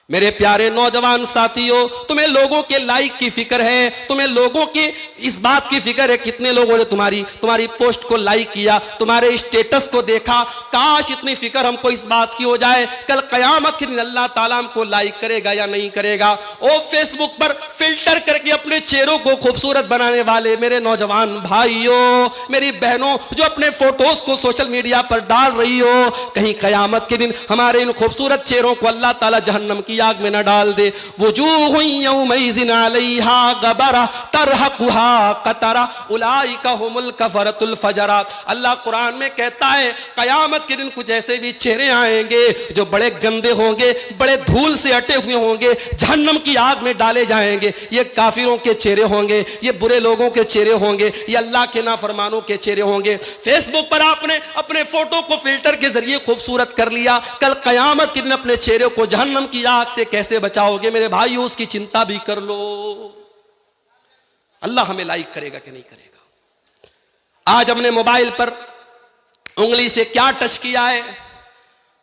मेरे प्यारे नौजवान साथियों, तुम्हें लोगों के लाइक की फिक्र है, तुम्हें लोगों की इस बात की फिक्र है कितने लोगों ने तुम्हारी पोस्ट को लाइक किया, तुम्हारे स्टेटस को देखा। काश इतनी फिक्र हमको इस बात की हो जाए, कल कयामत के दिन अल्लाह ताला हमको लाइक करेगा या नहीं करेगा। ओ फेसबुक पर फिल्टर करके अपने चेहरों को खूबसूरत बनाने वाले मेरे नौजवान भाइयों, मेरी बहनों, जो अपने फोटोज को सोशल मीडिया पर डाल रही हो, कहीं कयामत के दिन हमारे इन खूबसूरत चेहरों को अल्लाह ताला जहन्नम की आग में न डाल दे। वजूह यौमइज़िन अलैहा गबरा तरहकुहा कतरा उलाइका हुमुल कफरतुल फजरा। अल्लाह कुरान में कहता है, कयामत के दिन कुछ ऐसे भी चेहरे आएंगे जो बड़े गंदे होंगे, बड़े धूल से अटे हुए होंगे, जहन्नम की आग में डाले जाएंगे। ये काफिरों के चेहरे होंगे, ये बुरे लोगों के चेहरे होंगे, ये अल्लाह के नाफरमानों के चेहरे होंगे। फेसबुक पर आपने अपने फोटो को फिल्टर के जरिए खूबसूरत कर लिया, कल कयामत के दिन अपने चेहरे को जहन्नम की आग से कैसे बचाओगे मेरे भाइयों? उसकी चिंता भी कर लो। अल्लाह हमें लाइक करेगा कि नहीं करेगा। आज हमने मोबाइल पर उंगली से क्या टच किया है,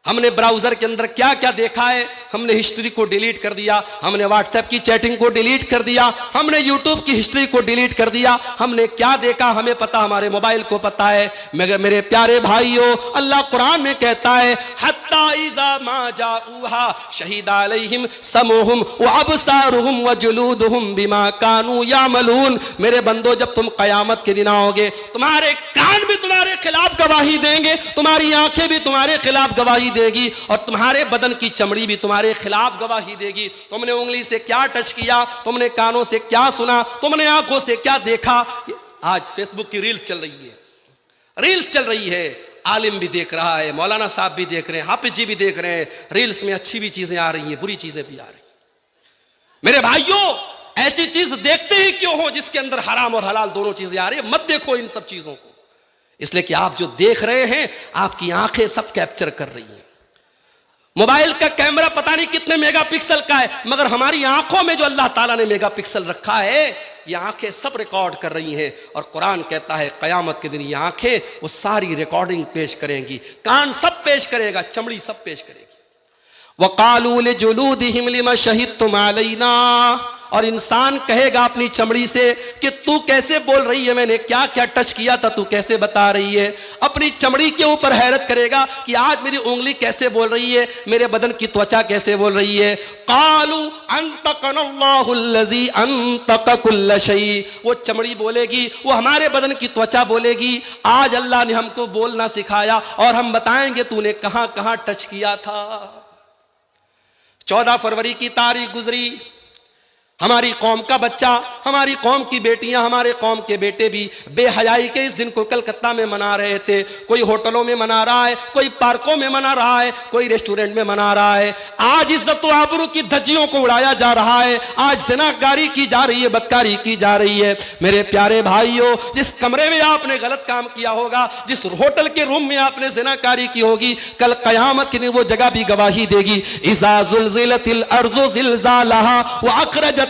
हमने ब्राउजर के अंदर क्या क्या देखा है, हमने हिस्ट्री को डिलीट कर दिया, हमने व्हाट्सएप की चैटिंग को डिलीट कर दिया, हमने यूट्यूब की हिस्ट्री को डिलीट कर दिया। हमने क्या देखा हमें पता, हमारे मोबाइल को पता है। मगर मेरे प्यारे भाइयों, अल्लाह कुरान में कहता है, हत्ता इज़ा मा जाऊहा शहीदा अलैहिम समूहुम व अबसारुहुम व जुलूदुहुम बिमा कानू यामलून। मेरे बंदो, जब तुम कयामत के दिन आओगे, तुम्हारे कान भी तुम्हारे खिलाफ गवाही देंगे, तुम्हारी आंखें भी तुम्हारे खिलाफ गवाही देगी और तुम्हारे बदन की चमड़ी भी तुम्हारे खिलाफ गवाही देगी। तुमने उंगली से क्या टच किया, तुमने कानों से क्या सुना, तुमने आंखों से क्या देखा। आज फेसबुक की रील्स चल रही है, रील्स चल रही है, आलिम भी देख रहा है, मौलाना साहब भी देख रहे हैं, हाफिज जी भी देख रहे हैं। रील्स में अच्छी भी चीजें आ रही हैं, बुरी चीजें भी आ रही हैं। मेरे भाइयों, ऐसी चीज देखते ही क्यों हो जिसके अंदर हराम और हलाल दोनों चीजें आ रही है? मत देखो इन सब चीजों को, इसलिए कि आप जो देख रहे हैं आपकी आंखें सब कैप्चर कर रही हैं। मोबाइल का कैमरा पता नहीं कितने मेगापिक्सल का है, मगर हमारी आंखों में जो अल्लाह ताला ने मेगापिक्सल रखा है, ये आंखें सब रिकॉर्ड कर रही हैं। और कुरान कहता है, कयामत के दिन ये आंखें वो सारी रिकॉर्डिंग पेश करेंगी, कान सब पेश करेगा, चमड़ी सब पेश करेगी। वक़ालू लिजुलूदिहिम लिमा शहिदतुम अलैना। और इंसान कहेगा अपनी चमड़ी से कि तू कैसे बोल रही है, मैंने क्या क्या टच किया था, तू कैसे बता रही है। अपनी चमड़ी के ऊपर हैरत करेगा कि आज मेरी उंगली कैसे बोल रही है, मेरे बदन की त्वचा कैसे बोल रही है। कालू अंतकनल्लाहुल्लज़ी अंतक कुल्ल शै। वो चमड़ी बोलेगी, वो हमारे बदन की त्वचा बोलेगी, आज अल्लाह ने हमको बोलना सिखाया और हम बताएंगे तूने कहां कहां टच किया था। 14 फरवरी की तारीख गुजरी, हमारी कौम का बच्चा, हमारी कौम की बेटियां, हमारे कौम के बेटे भी बेहयाई के इस दिन को कलकत्ता में मना रहे थे। कोई होटलों में मना रहा है, कोई पार्कों में मना रहा है, कोई रेस्टोरेंट में मना रहा है। आज इज्जत व आबरू की धज्जियों को उड़ाया जा रहा है, आज ज़िनाकारी की जा रही है, बदकारी की जा रही है। मेरे प्यारे भाइयों, जिस कमरे में आपने गलत काम किया होगा, जिस होटल के रूम में आपने ज़िनाकारी की होगी, कल क़यामत के दिन वो जगह भी गवाही देगी। इज़ा ज़ुल्ज़िलतिल अर्ज़ु ज़िलज़ालहा व अख़रजत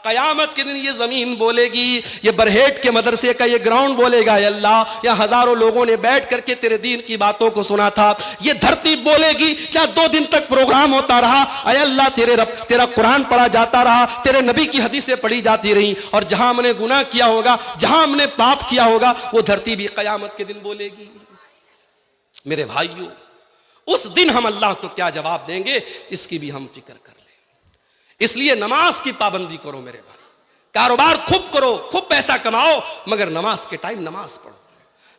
कयामत के दिन ये जमीन बोलेगी, ये बरहेट के मदरसे का ये ग्राउंड बोलेगा, अल्लाह या हजारों लोगों ने बैठ करके तेरे दीन की बातों को सुना था। ये धरती बोलेगी, क्या 2 दिन तक प्रोग्राम होता रहा, अय अल्लाह तेरा कुरान पढ़ा जाता रहा, तेरे नबी की हदीसें पढ़ी जाती रही, और जहां हमने गुनाह किया होगा, जहां हमने पाप किया होगा, वो धरती भी कयामत के दिन बोलेगी। मेरे भाइयों, उस दिन हम अल्लाह को क्या जवाब देंगे, इसकी भी हम फिक्र कर लें। इसलिए नमाज की पाबंदी करो मेरे भाई, कारोबार खूब करो, खूब पैसा कमाओ, मगर नमाज के टाइम नमाज पढ़ो,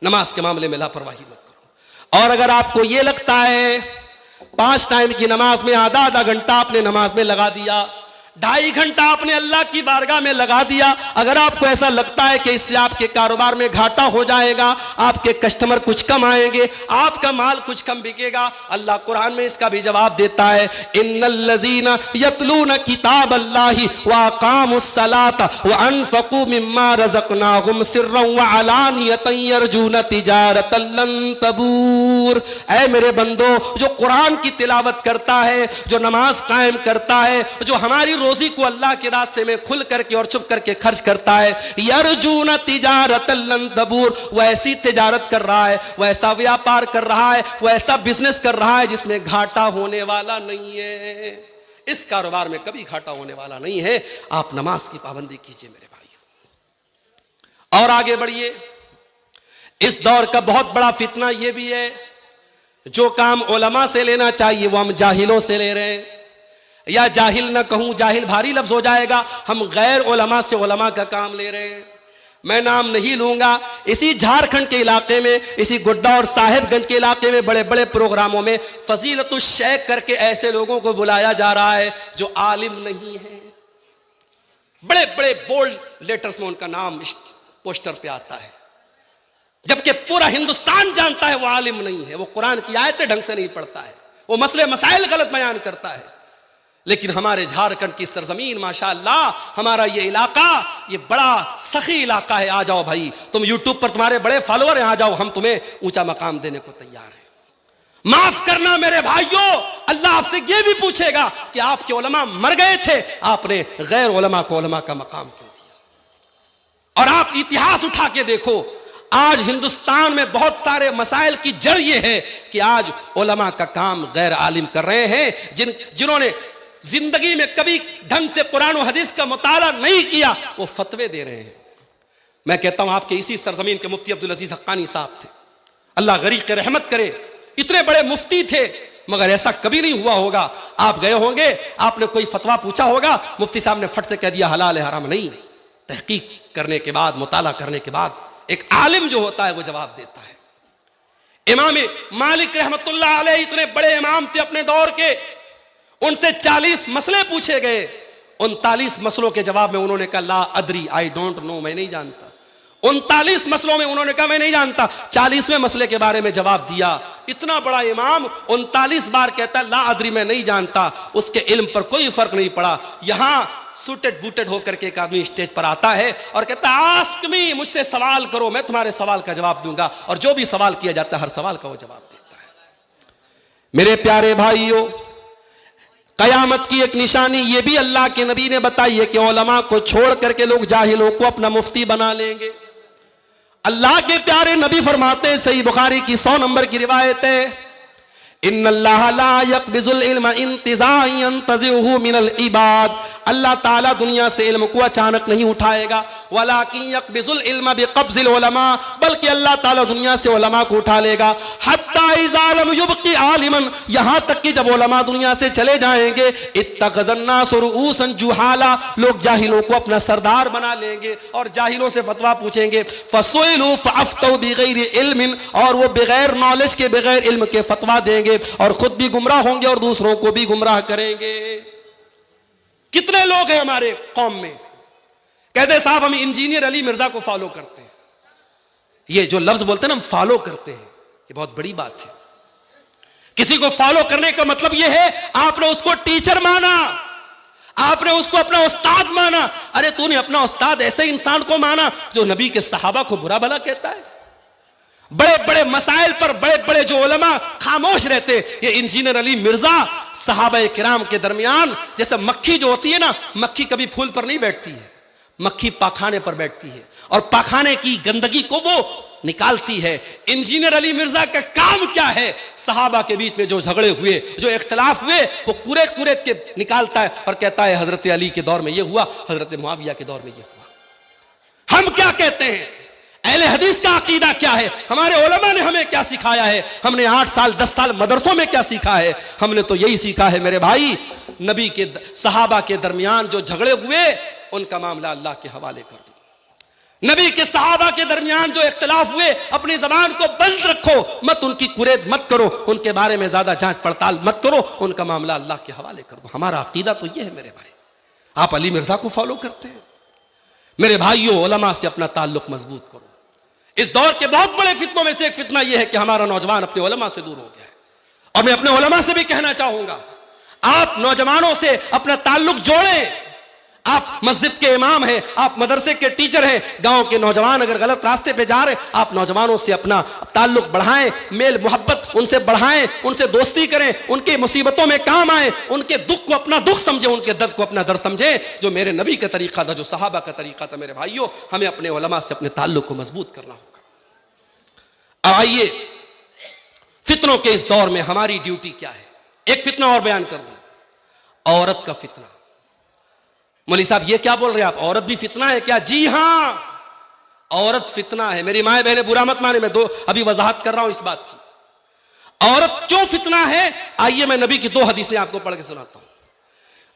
नमाज के मामले में लापरवाही मत करो। और अगर आपको यह लगता है 5 टाइम की नमाज में आधा घंटा आपने नमाज में लगा दिया, 2.5 घंटा आपने अल्लाह की बारगाह में लगा दिया, अगर आपको ऐसा लगता है कि इससे आपके कारोबार में घाटा हो जाएगा, आपके कस्टमर कुछ कम आएंगे, आपका माल कुछ कम बिकेगा, अल्लाह कुरान में इसका भी जवाब देता है, इन्नल्लज़ीना यतलूना किताबल्लाहि व अक़ामुस्सलाता व अनफ़क़ू मिम्मा रज़क़नाहुम सिर्रन व अलानियतन यरजूना तिजारतन लन तबूर। ऐ मेरे बंदो, जो कुरान की तिलावत करता है, जो नमाज कायम करता है, जो हमारी रोजी को अल्लाह के रास्ते में खुल करके और छुप करके खर्च करता है, यरजूना तिजारतन लन तबूर, वह ऐसी तिजारत कर रहा है, वह ऐसा व्यापार कर रहा है, वह ऐसा बिजनेस कर रहा है जिसमें घाटा होने वाला नहीं है। इस कारोबार में कभी घाटा होने वाला नहीं है। आप नमाज की पाबंदी कीजिए मेरे भाइयों, और आगे बढ़िए। इस दौर का बहुत बड़ा फितना यह भी है, जो काम उलमा से लेना चाहिए वो हम जाहिलों से ले रहे हैं, या जाहिल ना कहूं, जाहिल भारी लफ्ज हो जाएगा, हम गैर उलमा से उलमा का काम ले रहे हैं। मैं नाम नहीं लूंगा, इसी झारखंड के इलाके में, इसी गोड्डा और साहेबगंज के इलाके में बड़े बड़े प्रोग्रामों में फजीलतुश शेख करके ऐसे लोगों को बुलाया जा रहा है जो आलिम नहीं है। बड़े बड़े बोल्ड लेटर्स में उनका नाम पोस्टर पे आता है, जबकि पूरा हिंदुस्तान जानता है वो आलिम नहीं है, वो कुरान की आयतें ढंग से नहीं पढ़ता है, वो मसले मसाइल गलत बयान करता है। लेकिन हमारे झारखंड की सरजमीन, माशाअल्लाह, हमारा ये इलाका, ये बड़ा सखी इलाका है। आ जाओ भाई, तुम यूट्यूब पर तुम्हारे बड़े फॉलोअर हैं, आ जाओ, हम तुम्हें ऊंचा मकाम देने को तैयार हैं। माफ करना मेरे भाइयों, अल्लाह आपसे ये भी पूछेगा कि आपके उलमा मर गए थे, आपने गैर उलमा को उलमा का मकाम क्यों दिया। और आप इतिहास उठा के देखो, आज हिंदुस्तान में बहुत सारे मसाइल की जड़ ये है कि आज उलमा का काम गैर आलिम कर रहे हैं, जिन्होंने जिंदगी में कभी ढंग से कुरान और हदीस का मुताला नहीं किया, वो फतवे दे रहे हैं। मैं कहता हूं आपके इसी सरजमीन के मुफ्ती अब्दुल अजीज हक्कानी साहब थे, अल्लाह गरीक के रहमत करे, इतने बड़े मुफ्ती थे, मगर ऐसा कभी नहीं हुआ होगा। आप गए होंगे, आपने कोई फतवा पूछा होगा, मुफ्ती साहब ने फट से कह दिया हलाल है हराम नहीं। तहकीक करने के बाद, मुताला करने के बाद एक आलिम जो होता है वो जवाब देता है। इमाम मालिक रहमतुल्लाह अलैह इतने बड़े इमाम थे अपने दौर के, उनसे 40 मसले पूछे गए, 39 मसलों के जवाब में उन्होंने कहा ला अदरी, आई डोंट नो, मैं नहीं जानता। 39 मसलों में उन्होंने कहा मैं नहीं जानता, 40वें मसले के बारे में जवाब दिया। इतना बड़ा इमाम 39 बार कहता है ला अदरी, मैं नहीं जानता, उसके इल्म पर कोई फर्क नहीं पड़ा। यहां सूटेड बूटेड होकर के एक आदमी स्टेज पर आता है और कहता है आस्क मी, मुझसे सवाल करो, मैं तुम्हारे सवाल का जवाब दूंगा। और जो भी सवाल किया जाता है हर सवाल का वो जवाब देता है। मेरे प्यारे भाइयों, कयामत की एक निशानी ये भी अल्लाह के नबी ने बताई है कि उलमा को छोड़ करके लोग जाहिलों को अपना मुफ्ती बना लेंगे। अल्लाह के प्यारे नबी फरमाते हैं, सही बुखारी की 100 नंबर की रिवायत है, इन्नल्लाह ला यक़बिज़ुल इल्म इंतिज़ाअन यंतज़िउहु मिनल इबाद, अल्लाह ताला दुनिया से इल्म को अचानक नहीं उठाएगा, वलाकिन यक़बिज़ुल इल्म बिक़ब्ज़िल उलमा, बल्कि अल्लाह ताला दुनिया से उलमा को उठा लेगा। हत्ता इज़ा लम युबकी आलिमन, यहां तक कि जब उलमा दुनिया से चले जाएंगे, इत्तखज़न्नास रुऊसन जुहाला, लोग जाहिलों को अपना सरदार बना लेंगे और जाहिलों से फतवा पूछेंगे। फसुइलू फअफ्तौ बिगैर इल्मिन, और वो बगैर नॉलेज के, बगैर इल्म के फतवा देंगे और खुद भी गुमराह होंगे और दूसरों को भी गुमराह करेंगे। कितने लोग हैं हमारे कौम में कहते साहब हम इंजीनियर अली मिर्जा को फॉलो करते हैं। ये जो लफ्ज बोलते हैं ना, हम फॉलो करते हैं, ये बहुत बड़ी बात है। किसी को फॉलो करने का मतलब यह है आपने उसको टीचर माना, आपने उसको अपना उस्ताद माना। अरे तूने अपना उस्ताद ऐसे इंसान को माना जो नबी के सहाबा को बुरा भला कहता है। बड़े बड़े मसाइल पर बड़े बड़े जो उलमा खामोश रहते, ये इंजीनियर अली मिर्जा सहाबा किराम के दरमियान, जैसे मक्खी जो होती है ना, मक्खी कभी फूल पर नहीं बैठती है, मक्खी पाखाने पर बैठती है और पाखाने की गंदगी को वो निकालती है। इंजीनियर अली मिर्जा का काम क्या है? सहाबा के बीच में जो झगड़े हुए, जो इख्तलाफ हुए, वो कुरेद कुरेद के निकालता है और कहता है हजरत अली के दौर में ये हुआ, हजरत मुआविया के दौर में ये हुआ। हम क्या कहते हैं? अहले हदीस का अकीदा क्या है? हमारे उलमा ने हमें क्या सिखाया है? हमने 8 साल 10 साल मदरसों में क्या सीखा है? हमने तो यही सीखा है मेरे भाई, नबी के सहाबा के दरमियान जो झगड़े हुए उनका मामला अल्लाह के हवाले कर दो। नबी के सहाबा के दरमियान जो इख्तिलाफ हुए, अपनी जबान को बंद रखो, मत उनकी कुरेद मत करो, उनके बारे में ज्यादा जांच पड़ताल मत करो, उनका मामला अल्लाह के हवाले कर दो। हमारा अकीदा तो ये है मेरे भाई। आप अली मिर्जा को फॉलो करते हैं? मेरे भाइयों, उलमा से अपना ताल्लुक मजबूत करो। इस दौर के बहुत बड़े फितनों में से एक फितना यह है कि हमारा नौजवान अपने उलमा से दूर हो गया है। और मैं अपने उलमा से भी कहना चाहूंगा, आप नौजवानों से अपना ताल्लुक जोड़ें। आप मस्जिद के इमाम हैं, आप मदरसे के टीचर हैं, गांव के नौजवान अगर गलत रास्ते पे जा रहे, आप नौजवानों से अपना ताल्लुक बढ़ाएं, मेल मोहब्बत उनसे बढ़ाएं, उनसे दोस्ती करें, उनकी मुसीबतों में काम आए, उनके दुख को अपना दुख समझें, उनके दर्द को अपना दर्द समझें। जो मेरे नबी का तरीका था, जो सहाबा का तरीका था, मेरे भाइयों, हमें अपने उलमा से अपने ताल्लुक को मजबूत करना होगा। अब आइए, फितनों के इस दौर में हमारी ड्यूटी क्या है? एक फितना और बयान कर दूं, औरत का फितना। मौलवी साहब ये क्या बोल रहे हैं आप? औरत भी फितना है क्या? जी हां, औरत फितना है। मेरी माए बहने बुरा मत माने, मैं अभी वजाहत कर रहा हूं इस बात की। औरत क्यों फितना है? आइए मैं नबी की 2 हदीसें आपको पढ़ के सुनाता हूं।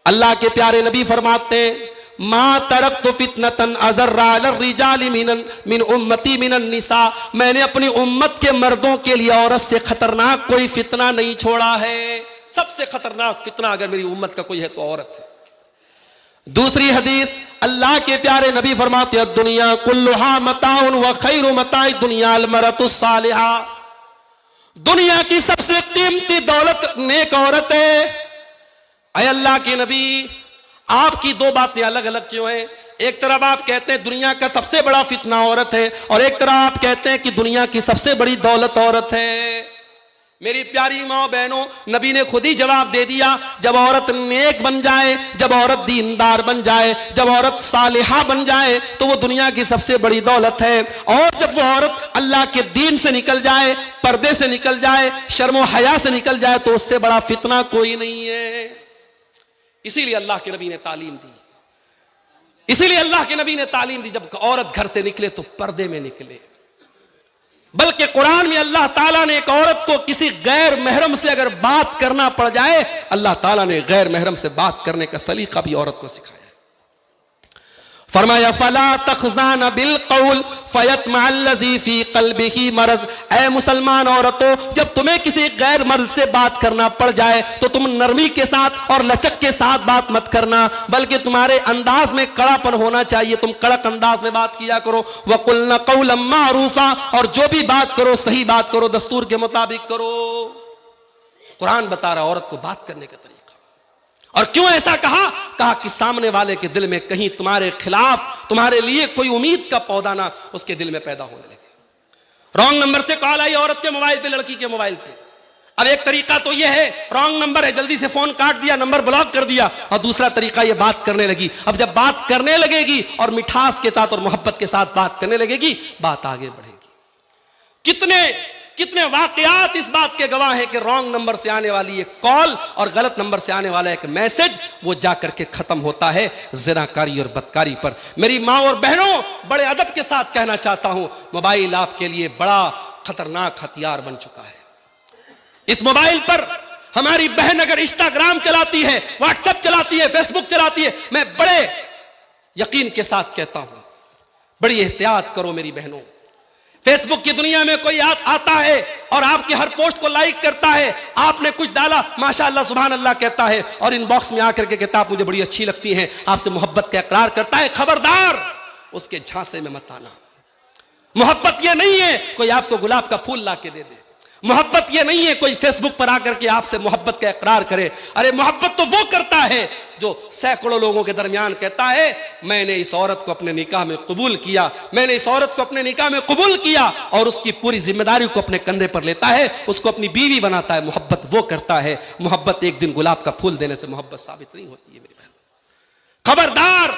अल्लाह के प्यारे नबी फरमाते हैं, मा तरक्तु फितनतन अज़र्रा लिर्रिजालि मिन उम्मती मिनन निसा, मैंने अपनी उम्मत के मर्दों के लिए औरत से खतरनाक कोई फितना नहीं छोड़ा है। सबसे खतरनाक फितना अगर मेरी उम्मत का कोई है तो औरत है। दूसरी हदीस, अल्लाह के प्यारे नबी फरमाते हैं, दुनिया कुल्लुहा मताउन व खैरु मताई दुनिया अल मरतुस सालिहा, दुनिया की सबसे कीमती दौलत नेक औरत है। ऐ अल्लाह के नबी, आपकी 2 बातें अलग अलग क्यों हैं? एक तरफ आप कहते हैं दुनिया का सबसे बड़ा फितना औरत है, और एक तरफ आप कहते हैं कि दुनिया की सबसे बड़ी दौलत औरत है। मेरी प्यारी माँ बहनों, नबी ने खुद ही जवाब दे दिया, जब औरत नेक बन जाए, जब औरत दीनदार बन जाए, जब औरत सालिहा बन जाए, तो वो दुनिया की सबसे बड़ी दौलत है। और जब वो औरत अल्लाह के दीन से निकल जाए, पर्दे से निकल जाए, शर्म हया से निकल जाए, तो उससे बड़ा फितना कोई नहीं है। इसीलिए अल्लाह के नबी ने तालीम दी, इसीलिए अल्लाह के नबी ने तालीम दी, जब औरत घर से निकले तो पर्दे में निकले। बल्कि कुरान में अल्लाह ताला ने एक औरत को किसी गैर महरम से अगर बात करना पड़ जाए, अल्लाह ताला ने गैर महरम से बात करने का सलीका भी औरत को सिखाया। फरमाया फला तखज़ान बिल कौल फयतमअल्लज़ी फी क़ल्बिही मरज़, ऐ मुसलमान औरतों, जब तुम्हें किसी गैर मर्द से बात करना पड़ जाए तो तुम नरमी के साथ और लचक के साथ बात मत करना, बल्कि तुम्हारे अंदाज में कड़ापन होना चाहिए, तुम कड़क अंदाज में बात किया करो। वक़ुल्ना क़ौलन मारूफ़ा, और जो भी बात करो सही बात करो, दस्तूर के मुताबिक करो। कुरान बता रहा औरत को बात करने का तरीका। और क्यों ऐसा कहा? कहा कि सामने वाले के दिल में कहीं तुम्हारे खिलाफ, तुम्हारे लिए कोई उम्मीद का पौधा ना उसके दिल में पैदा होने लगे। रॉन्ग नंबर से कॉल आई औरत के मोबाइल पे, लड़की के मोबाइल पे। अब एक तरीका तो यह है, रॉन्ग नंबर है, जल्दी से फोन काट दिया, नंबर ब्लॉक कर दिया। और दूसरा तरीका ये बात करने लगी। अब जब बात करने लगेगी और मिठास के साथ और मोहब्बत के साथ बात करने लगेगी, बात आगे बढ़ेगी। कितने कितने वाकयात इस बात के गवाह हैं कि रॉन्ग नंबर से आने वाली एक कॉल और गलत नंबर से आने वाला एक मैसेज, वो जाकर के खत्म होता है ज़िनाकारी और बदकारी पर। मेरी माँ और बहनों, बड़े अदब के साथ कहना चाहता हूं, मोबाइल आपके लिए बड़ा खतरनाक हथियार बन चुका है। इस मोबाइल पर हमारी बहन अगर इंस्टाग्राम चलाती है, व्हाट्सएप चलाती है, फेसबुक चलाती है, मैं बड़े यकीन के साथ कहता हूं, बड़ी एहतियात करो मेरी बहनों। फेसबुक की दुनिया में कोई आता है और आपकी हर पोस्ट को लाइक करता है, आपने कुछ डाला, माशाअल्लाह सुभान अल्लाह कहता है, और इनबॉक्स में आकर के कहता आप मुझे बड़ी अच्छी लगती हैं, आपसे मोहब्बत का इकरार करता है। खबरदार, उसके झांसे में मत आना। मोहब्बत यह नहीं है कोई आपको गुलाब का फूल ला के दे दे। मोहब्बत यह नहीं है कोई फेसबुक पर आकर के आपसे मोहब्बत का इकरार करे। अरे मोहब्बत तो वो करता है जो सैकड़ों लोगों के दरमियान कहता है मैंने इस औरत को अपने निकाह में कबूल किया, मैंने इस औरत को अपने निकाह में कबूल किया, और उसकी पूरी जिम्मेदारी को अपने कंधे पर लेता है, उसको अपनी बीवी बनाता है। मोहब्बत वो करता है। मोहब्बत एक दिन गुलाब का फूल देने से मोहब्बत साबित नहीं होती है मेरी बहन। खबरदार,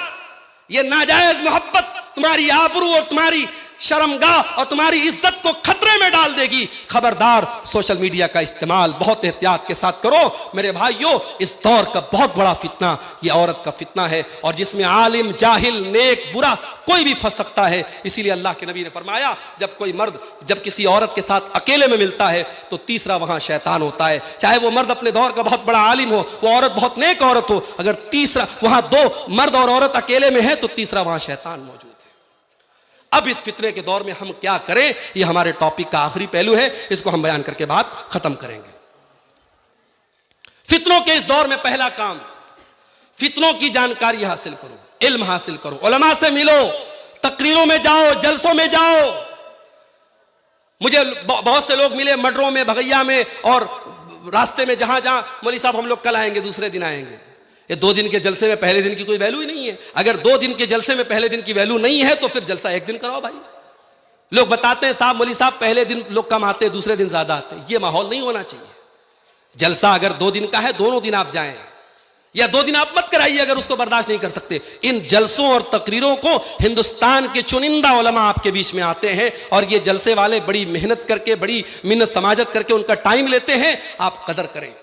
ये नाजायज मोहब्बत तुम्हारी आबरू और तुम्हारी शर्मगाह और तुम्हारी इज्जत को खतरे में डाल देगी। खबरदार, सोशल मीडिया का इस्तेमाल बहुत एहतियात के साथ करो मेरे भाइयों। इस दौर का बहुत बड़ा फितना ये औरत का फितना है, और जिसमें आलिम, जाहिल, नेक, बुरा कोई भी फंस सकता है। इसीलिए अल्लाह के नबी ने फरमाया, जब कोई मर्द जब किसी औरत के साथ अकेले में मिलता है तो तीसरा वहां शैतान होता है। चाहे वो मर्द अपने दौर का बहुत बड़ा आलिम हो, वो औरत बहुत नेक औरत हो, अगर तीसरा वहां दो मर्द और औरत अकेले में है तो तीसरा वहां शैतान मौजूद है। अब इस फितने के दौर में हम क्या करें, यह हमारे टॉपिक का आखिरी पहलू है, इसको हम बयान करके बात खत्म करेंगे। फितनों के इस दौर में पहला काम, फितनों की जानकारी हासिल करो, इल्म हासिल करो, उलमा से मिलो, तकरीरों में जाओ, जलसों में जाओ। मुझे बहुत से लोग मिले मडरों में, भगैया में, और रास्ते में जहां जहां, मौलवी साहब हम लोग कल आएंगे, दूसरे दिन आएंगे। ये 2 दिन के जलसे में पहले दिन की कोई वैल्यू ही नहीं है। अगर 2 दिन के जलसे में पहले दिन की वैल्यू नहीं है तो फिर जलसा एक दिन कराओ भाई। लोग बताते हैं साहब, मौलवी साहब पहले दिन लोग कम आते हैं, दूसरे दिन ज्यादा आते हैं। ये माहौल नहीं होना चाहिए। जलसा अगर 2 दिन का है, दोनों दिन आप जाएं, या 2 दिन आप मत कराइए अगर उसको बर्दाश्त नहीं कर सकते। इन जलसों और तकरीरों को हिंदुस्तान के चुनिंदा उलमा आपके बीच में आते हैं, और ये जलसे वाले बड़ी मेहनत करके, बड़ी मिन्नत समाजत करके उनका टाइम लेते हैं। आप कदर करें।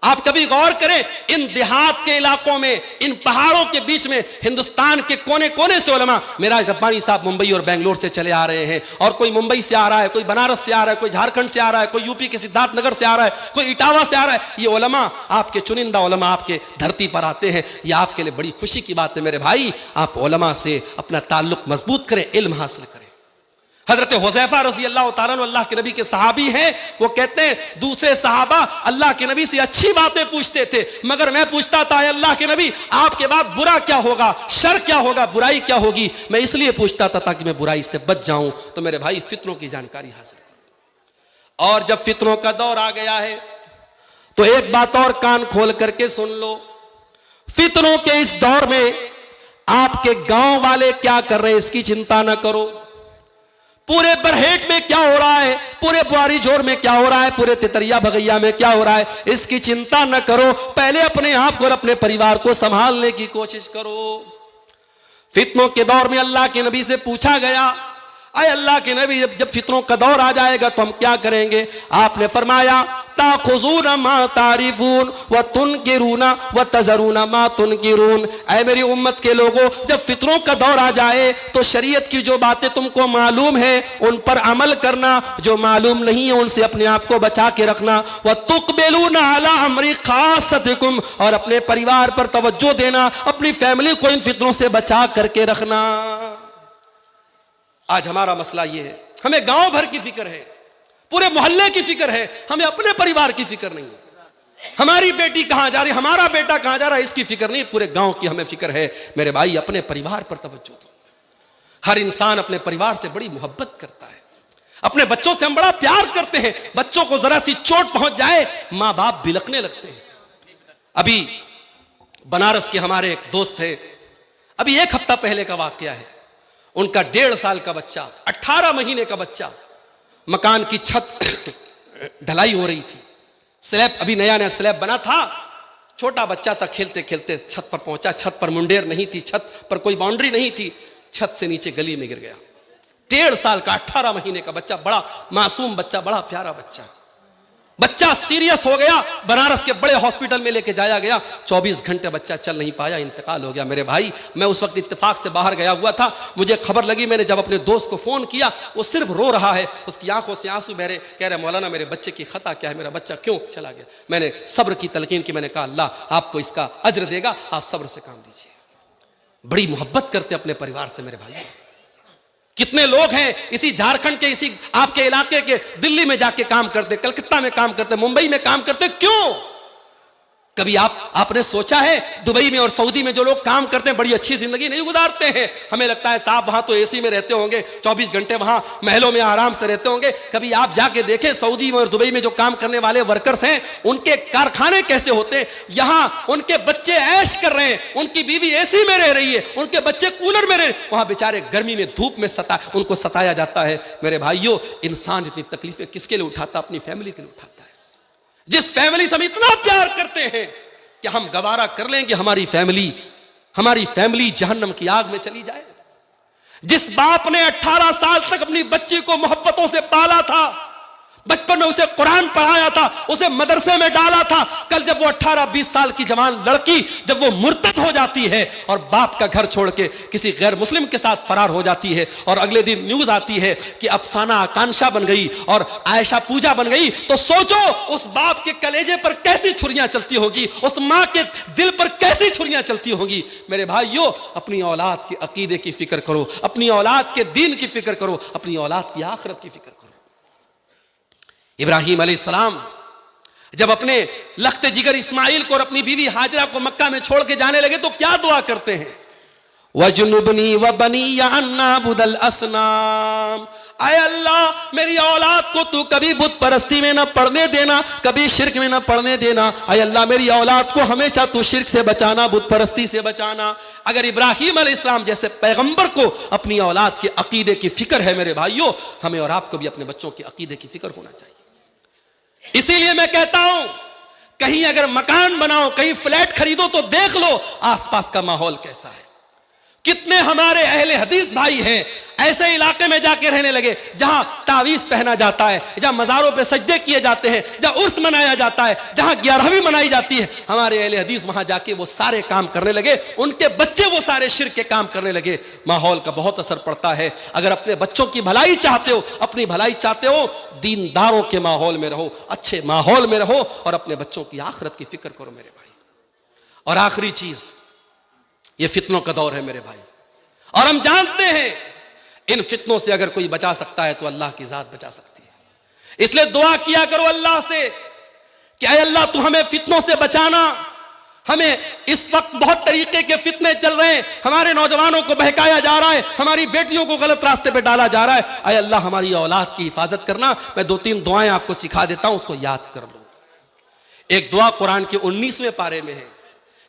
आप कभी गौर करें, इन देहात के इलाकों में, इन पहाड़ों के बीच में, हिंदुस्तान के कोने कोने से उलमा, मिराज रब्बानी साहब मुंबई और बेंगलोर से चले आ रहे हैं, और कोई मुंबई से आ रहा है, कोई बनारस से आ रहा है, कोई झारखंड से आ रहा है, कोई यूपी के सिद्धार्थ नगर से आ रहा है, कोई इटावा से आ रहा है। ये उलमा, आपके चुनिंदा उलमा आपके धरती पर आते हैं। ये आपके लिए बड़ी खुशी की बात है मेरे भाई। आप उलमा से अपना ताल्लुक मजबूत करें, इल्म हासिल करें। हजरत हुज़ैफा रज़ी अल्लाह तआला अन्हु अल्लाह के नबी के सहाबी हैं। वो कहते हैं दूसरे सहाबा अल्लाह के नबी से अच्छी बातें पूछते थे, मगर मैं पूछता था अल्लाह के नबी आपके बाद बुरा क्या होगा, शर क्या होगा, बुराई क्या होगी। मैं इसलिए पूछता था ताकि मैं बुराई से बच जाऊं। तो मेरे भाई फितनों की जानकारी हासिल करो। और जब फितनों का दौर आ गया है तो एक बात और कान खोल करके सुन लो। फितनों के इस दौर में आपके गांव वाले क्या कर रहे हैं इसकी चिंता ना करो। पूरे बरहेट में क्या हो रहा है, पूरे बुआरी जोर में क्या हो रहा है, पूरे तितरिया भगैया में क्या हो रहा है, इसकी चिंता न करो। पहले अपने आप को और अपने परिवार को संभालने की कोशिश करो। फितनों के दौर में अल्लाह के नबी से पूछा गया, अरे अल्लाह के नबी जब फितनों का दौर आ जाएगा तो हम क्या करेंगे। आपने फरमाया ताखुज़ूना मा तारिफून व तुनकिरूना व तज़रूना मा तुनकिरून। ऐ मेरी उम्मत के लोगों, जब फितनों का दौर आ जाए तो शरीयत की जो बातें तुमको मालूम है उन पर अमल करना, जो मालूम नहीं है उनसे अपने आप को बचा के रखना। व तुक़बिलूना अला अमरि ख़ासतिकुम, और अपने परिवार पर तवज्जो देना, अपनी फैमिली को इन फितनों से बचा करके रखना। आज हमारा मसला ये है, हमें गांव भर की फिक्र है, पूरे मोहल्ले की फिक्र है, हमें अपने परिवार की फिक्र नहीं है। हमारी बेटी कहां जा रही, हमारा बेटा कहां जा रहा है, इसकी फिक्र नहीं, पूरे गांव की हमें फिक्र है। मेरे भाई अपने परिवार पर तवज्जो दो। हर इंसान अपने परिवार से बड़ी मोहब्बत करता है, अपने बच्चों से हम बड़ा प्यार करते हैं। बच्चों को जरा सी चोट पहुंच जाए मां बाप बिलकने लगते हैं। अभी बनारस के हमारे एक दोस्त थे, अभी 1 हफ्ता पहले का वाकया है। उनका 1.5 साल का बच्चा, 18 महीने का बच्चा, मकान की छत ढलाई हो रही थी, स्लैब अभी नया नया स्लैब बना था, छोटा बच्चा था, खेलते खेलते छत पर पहुंचा। छत पर मुंडेर नहीं थी, छत पर कोई बाउंड्री नहीं थी, छत से नीचे गली में गिर गया। 1.5 साल का 18 महीने का बच्चा, बड़ा मासूम बच्चा, बड़ा प्यारा बच्चा। बच्चा सीरियस हो गया, बनारस के बड़े हॉस्पिटल में लेके जाया गया, 24 घंटे बच्चा चल नहीं पाया, इंतकाल हो गया। मेरे भाई, मैं उस वक्त इत्तेफाक से बाहर गया हुआ था, मुझे खबर लगी, मैंने जब अपने दोस्त को फोन किया, वो सिर्फ रो रहा है, उसकी आंखों से आंसू बह रहे, कह रहे मौलाना मेरे बच्चे की खता क्या है, मेरा बच्चा क्यों चला गया। मैंने सब्र की तलकीन की, मैंने कहा अल्लाह आपको इसका अज्र देगा, आप सब्र से काम लीजिए। बड़ी मोहब्बत करते अपने परिवार से मेरे भाई। कितने लोग हैं इसी झारखंड के, इसी आपके इलाके के, दिल्ली में जाके काम करते, कलकत्ता में काम करते, मुंबई में काम करते, क्यों? कभी आपने सोचा है दुबई में और सऊदी में जो लोग काम करते हैं बड़ी अच्छी जिंदगी नहीं गुजारते हैं? हमें लगता है साहब वहां तो एसी में रहते होंगे, 24 घंटे वहां महलों में आराम से रहते होंगे। कभी आप जाके देखें सऊदी में और दुबई में जो काम करने वाले वर्कर्स हैं, उनके कारखाने कैसे होते हैं। यहां उनके बच्चे ऐश कर रहे हैं, उनकी बीवी एसी में रह रही है, उनके बच्चे कूलर में रह रहे हैं, वहां बेचारे गर्मी में धूप में उनको सताया जाता है। मेरे भाइयों, इंसान इतनी तकलीफें किसके लिए उठाता? अपनी फैमिली के लिए उठाता है। जिस फैमिली से हम इतना प्यार करते हैं कि हम गवारा कर लें कि हमारी फैमिली जहन्नम की आग में चली जाए। जिस बाप ने 18 साल तक अपनी बच्ची को मोहब्बतों से पाला था, बचपन में उसे कुरान पढ़ाया था, उसे मदरसे में डाला था, कल जब वो 18-20 साल की जवान लड़की जब वो मुर्तद हो जाती है और बाप का घर छोड़ के किसी गैर मुस्लिम के साथ फरार हो जाती है, और अगले दिन न्यूज आती है कि अफसाना आकांक्षा बन गई और आयशा पूजा बन गई, तो सोचो उस बाप के कलेजे पर कैसी छुरियां चलती होगी, उस मां के दिल पर कैसी छुरियां चलती होंगी। मेरे भाइयों, अपनी औलाद के अकीदे की फिक्र करो, अपनी औलाद के दीन की फिक्र करो, अपनी औलाद की आखिरत की फिक्र करो। इब्राहिम अलैहिस्सलाम जब अपने लख्त जिगर इस्माइल को और अपनी बीवी हाजरा को मक्का में छोड़ के जाने लगे तो क्या दुआ करते हैं? वजुनुबनी व बनिया अन्ना बुदल असनाम। आए अल्लाह, मेरी औलाद को तू कभी बुत परस्ती में ना पढ़ने देना, कभी शिर्क में ना पढ़ने देना। आए अल्लाह, मेरी औलाद को हमेशा तू शिर्क से बचाना, बुत परस्ती से बचाना। अगर इब्राहिम अलैहिस्सलाम जैसे पैगंबर को अपनी औलाद के अकीदे की फिक्र है, मेरे भाइयों, हमें और आपको भी अपने बच्चों के अकीदे की फिक्र होना चाहिए। इसीलिए मैं कहता हूं, कहीं अगर मकान बनाओ, कहीं फ्लैट खरीदो तो देख लो आसपास का माहौल कैसा है। कितने हमारे अहले हदीस भाई हैं ऐसे इलाके में जाके रहने लगे जहां तावीज पहना जाता है, जहां मजारों पे सजदे किए जाते हैं, जहां उर्स मनाया जाता है, जहां 11वीं मनाई जाती है। हमारे अहले हदीस वहां जाके वो सारे काम करने लगे, उनके बच्चे वो सारे शिर्क के काम करने लगे। माहौल का बहुत असर पड़ता है। अगर अपने बच्चों की भलाई चाहते हो, अपनी भलाई चाहते हो, दीनदारों के माहौल में रहो, अच्छे माहौल में रहो और अपने बच्चों की आखिरत की फिक्र करो मेरे भाई। और आखिरी चीज, ये फितनों का दौर है मेरे भाई, और हम जानते हैं इन फितनों से अगर कोई बचा सकता है तो अल्लाह की जात बचा सकती है। इसलिए दुआ किया करो अल्लाह से कि ऐ अल्लाह तू हमें फितनों से बचाना। हमें इस वक्त बहुत तरीके के फितने चल रहे हैं, हमारे नौजवानों को बहकाया जा रहा है, हमारी बेटियों को गलत रास्ते पे डाला जा रहा है। ऐ अल्लाह हमारी औलाद की हिफाजत करना। मैं 2-3 दुआएं आपको सिखा देता हूं, उसको याद कर लो। एक दुआ कुरान के 19वें पारे में है,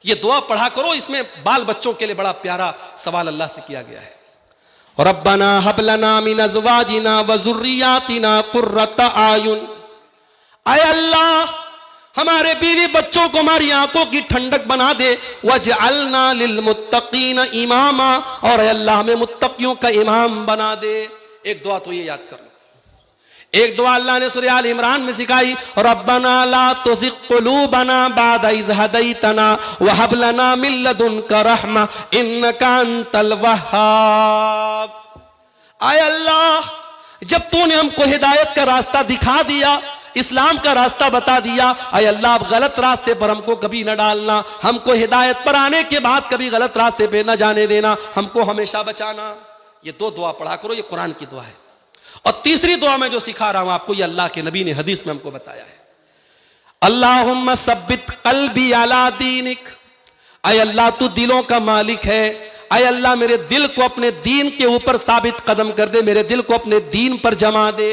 ये दुआ पढ़ा करो। इसमें बाल बच्चों के लिए बड़ा प्यारा सवाल अल्लाह से किया गया है। रब्बना हब लना मिन अज़वाजिना व ज़ुर्रियातिना कुर्रता आयुन। आय अल्लाह, हमारे बीवी बच्चों को हमारी आंखों की ठंडक बना दे। वजअलना लिल मुत्तकीन इमामा, और अल्लाह हमें मुत्तकियों का इमाम बना दे। एक दुआ तो ये याद कर लो। एक दुआ अल्लाह ने सूरह आल इमरान में सिखाई, रब्बना ला तुज़िग़ क़ुलूबना बअद इज़ हदैतना व हब लना मिन लदुनका रहमा इन्नका अंतल वह्हाब। आय अल्लाह, जब तूने हमको हिदायत का रास्ता दिखा दिया, इस्लाम का रास्ता बता दिया, आय अल्लाह अब गलत रास्ते पर हमको कभी न डालना, हमको हिदायत पर आने के बाद कभी गलत रास्ते पे न जाने देना, हमको हमेशा बचाना। ये 2 दुआ पढ़ा करो, ये कुरान की दुआ है। और तीसरी दुआ मैं जो सिखा रहा हूं आपको, ये अल्लाह के नबी ने हदीस में हमको बताया है। अल्लाहुम्मा सब्बित कल्बी अला दीनिक। आय अल्लाह तू दिलों का मालिक है, आय अल्लाह मेरे दिल को अपने दीन के ऊपर साबित कदम कर दे, मेरे दिल को अपने दीन पर जमा दे।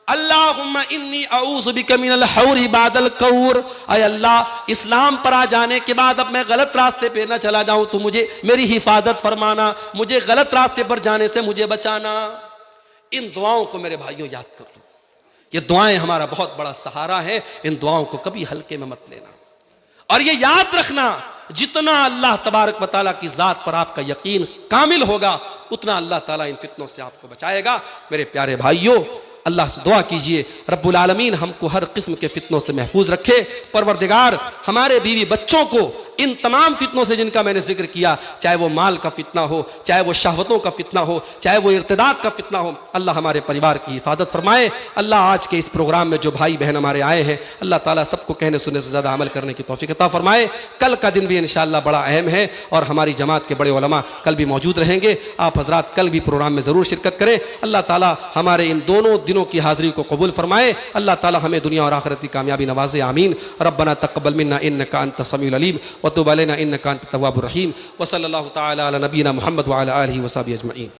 अल्लाहुम्मा इन्नी अऊज़ु बिका मिनल हौरि बादल कौर। आय अल्लाह, इस्लाम पर आ जाने के बाद अब मैं गलत रास्ते पे न चला जाऊं, तो मुझे मेरी हिफाजत फरमाना, मुझे गलत रास्ते पर जाने से मुझे बचाना। इन दुआओं को मेरे भाइयों याद कर लो। ये दुआएं हमारा बहुत बड़ा सहारा है, इन दुआओं को कभी हल्के में मत लेना। और ये याद रखना, जितना अल्लाह तबारक व तआला की जात पर आपका यकीन कामिल होगा, उतना अल्लाह ताला इन फितनों से आपको बचाएगा। मेरे प्यारे भाइयों, अल्लाह से दुआ कीजिए रब्बुल आलमीन हमको हर किस्म के फितनों से महफूज रखे। परवरदिगार हमारे बीवी बच्चों को इन तमाम फितनों से जिनका मैंने जिक्र किया, चाहे वो माल का फितना हो, चाहे वो शहवतों का फितना हो, चाहे वो इर्तिदाद का फितना हो, अल्लाह हमारे परिवार की हिफाजत फरमाए। अल्लाह आज के इस प्रोग्राम में जो भाई बहन हमारे आए हैं, अल्लाह ताला सबको कहने सुनने से ज़्यादा अमल करने की तौफीक अता फरमाए। कल का दिन भी इंशाअल्लाह बड़ा अहम है और हमारी जमात के बड़े उलमा कल भी मौजूद रहेंगे। आप हजरात कल भी प्रोग्राम में ज़रूर शिरकत करें। अल्लाह ताला हमारे इन दोनों दिनों की हाज़िरी को कबूल फरमाए। अल्लाह ताला हमें दुनिया और आखिरत की कामयाबी नवाज़े, आमीन। रब्बना तक़ब्बल मिन्ना इन्नका अंतस समीउल अलीम व तुब अलैना इन्नका अंतत तव्वाबुर रहीम। व सल्लल्लाहु तआला अला नबीना मुहम्मद व अला आलिहि व सहबिहि अजमईन।